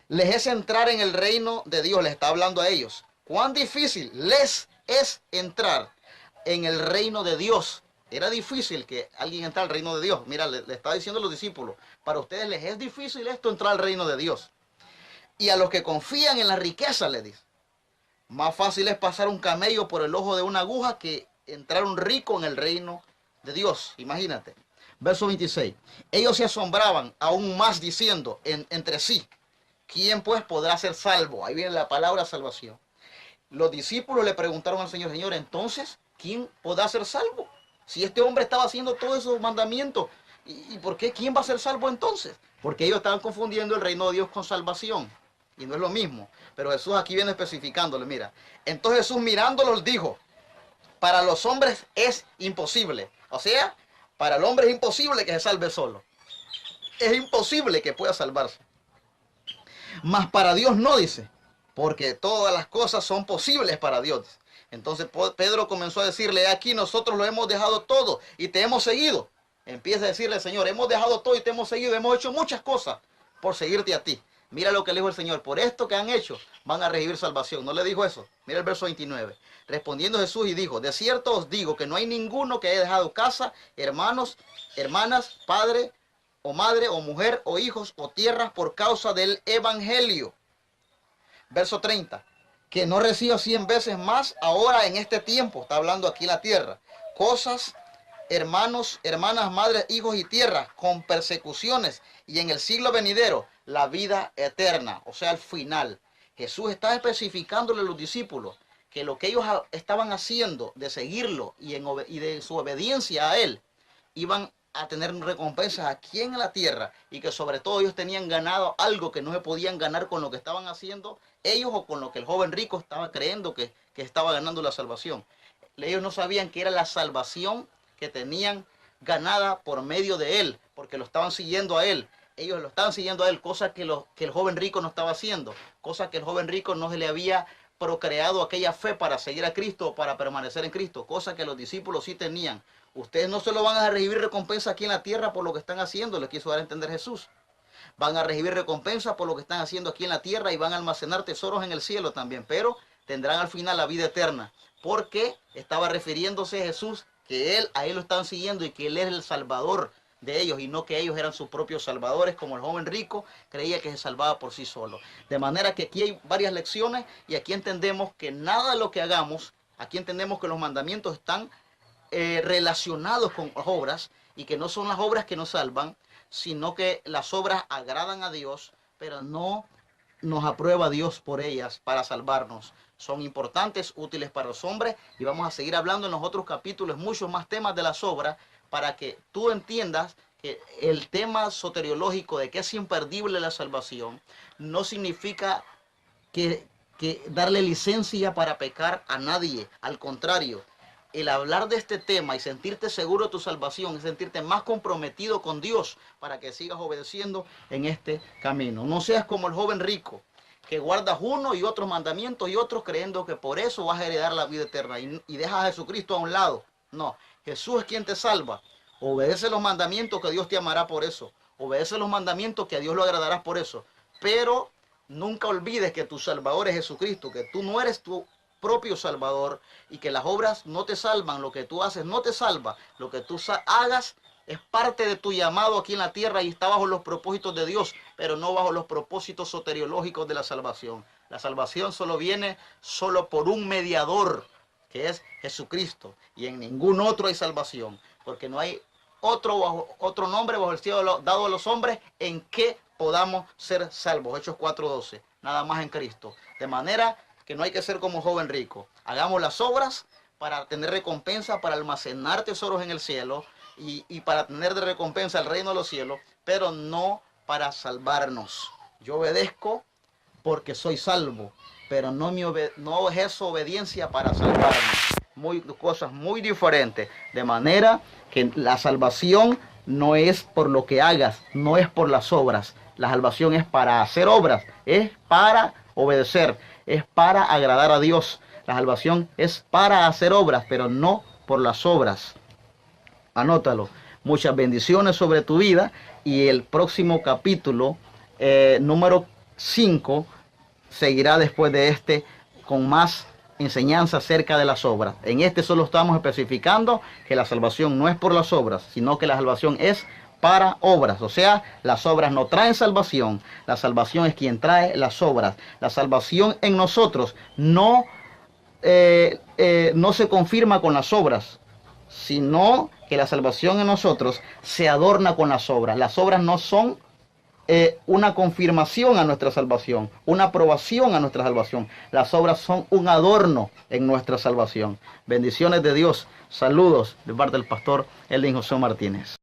les es entrar en el reino de Dios. Les está hablando a ellos. Cuán difícil les es entrar en el reino de Dios. Era difícil que alguien entrara al reino de Dios. Mira, le está diciendo a los discípulos: para ustedes les es difícil esto, entrar al reino de Dios. Y a los que confían en la riqueza, les dice: más fácil es pasar un camello por el ojo de una aguja que entrar un rico en el reino de Dios. Imagínate. Verso 26. Ellos se asombraban aún más diciendo entre sí: ¿quién pues podrá ser salvo? Ahí viene la palabra salvación. Los discípulos le preguntaron al Señor: Señor, entonces, ¿quién podrá ser salvo? Si este hombre estaba haciendo todos esos mandamientos, ¿y por qué? ¿Quién va a ser salvo entonces? Porque ellos estaban confundiendo el reino de Dios con salvación. Y no es lo mismo. Pero Jesús aquí viene especificándole, mira. Entonces Jesús mirándolos dijo: para los hombres es imposible. O sea, para el hombre es imposible que se salve solo. Es imposible que pueda salvarse. Mas para Dios no, dice, porque todas las cosas son posibles para Dios. Entonces Pedro comenzó a decirle: aquí nosotros lo hemos dejado todo y te hemos seguido. Empieza a decirle: Señor, hemos dejado todo y te hemos seguido, hemos hecho muchas cosas por seguirte a ti. Mira lo que le dijo el Señor: por esto que han hecho van a recibir salvación. ¿No le dijo eso? Mira el verso 29. Respondiendo Jesús y dijo: de cierto os digo que no hay ninguno que haya dejado casa, hermanos, hermanas, padre o madre o mujer o hijos o tierras por causa del evangelio. Verso 30. Que no reciba 100 veces más ahora en este tiempo. Está hablando aquí en la tierra. Cosas, hermanos, hermanas, madres, hijos y tierras con persecuciones, y en el siglo venidero la vida eterna, o sea, el final. Jesús está especificándole a los discípulos que lo que ellos estaban haciendo de seguirlo y de su obediencia a él, iban a tener recompensas aquí en la tierra, y que sobre todo ellos tenían ganado algo que no se podían ganar con lo que estaban haciendo ellos o con lo que el joven rico estaba creyendo que estaba ganando la salvación. Ellos no sabían que era la salvación que tenían ganada por medio de él, porque lo estaban siguiendo a él. Ellos lo estaban siguiendo a él, cosa que el joven rico no estaba haciendo, cosa que el joven rico no se le había procreado aquella fe para seguir a Cristo o para permanecer en Cristo, cosa que los discípulos sí tenían. Ustedes no solo van a recibir recompensa aquí en la tierra por lo que están haciendo, les quiso dar a entender Jesús. Van a recibir recompensa por lo que están haciendo aquí en la tierra y van a almacenar tesoros en el cielo también, pero tendrán al final la vida eterna, porque estaba refiriéndose a Jesús que a él lo estaban siguiendo y que él es el salvador de ellos y no que ellos eran sus propios salvadores, como el joven rico creía que se salvaba por sí solo. De manera que aquí hay varias lecciones y aquí entendemos que nada de lo que hagamos, aquí entendemos que los mandamientos están relacionados con obras y que no son las obras que nos salvan, sino que las obras agradan a Dios, pero no nos aprueba Dios por ellas para salvarnos. Son importantes, útiles para los hombres, y vamos a seguir hablando en los otros capítulos muchos más temas de las obras para que tú entiendas que el tema soteriológico de que es imperdible la salvación no significa que darle licencia para pecar a nadie. Al contrario, el hablar de este tema y sentirte seguro de tu salvación y sentirte más comprometido con Dios para que sigas obedeciendo en este camino. No seas como el joven rico, que guardas uno y otros mandamientos y otros creyendo que por eso vas a heredar la vida eterna y dejas a Jesucristo a un lado. No, Jesús es quien te salva. Obedece los mandamientos que Dios te amará por eso. Obedece los mandamientos que a Dios lo agradarás por eso. Pero nunca olvides que tu Salvador es Jesucristo, que tú no eres tu propio Salvador y que las obras no te salvan, lo que tú haces no te salva, lo que tú hagas es parte de tu llamado aquí en la tierra y está bajo los propósitos de Dios, pero no bajo los propósitos soteriológicos de la salvación. La salvación solo viene solo por un mediador, que es Jesucristo, y en ningún otro hay salvación, porque no hay otro nombre bajo el cielo dado a los hombres en que podamos ser salvos. Hechos 4:12. Nada más en Cristo. De manera que no hay que ser como joven rico. Hagamos las obras para tener recompensa, para almacenar tesoros en el cielo y para tener de recompensa el reino de los cielos, pero no para salvarnos. Yo obedezco porque soy salvo, pero no ejerzo obediencia para salvarme. Cosas muy diferentes. De manera que la salvación no es por lo que hagas, no es por las obras. La salvación es para hacer obras, es para obedecer, es para agradar a Dios. La salvación es para hacer obras, pero no por las obras. Anótalo. Muchas bendiciones sobre tu vida y el próximo capítulo, número 5, seguirá después de este con más enseñanza acerca de las obras. En este solo estamos especificando que la salvación no es por las obras, sino que la salvación es para obras. O sea, las obras no traen salvación. La salvación es quien trae las obras. La salvación en nosotros no se confirma con las obras, sino que la salvación en nosotros se adorna con las obras. Las obras no son una confirmación a nuestra salvación, una aprobación a nuestra salvación. Las obras son un adorno en nuestra salvación. Bendiciones de Dios. Saludos de parte del pastor Elvin José Martínez.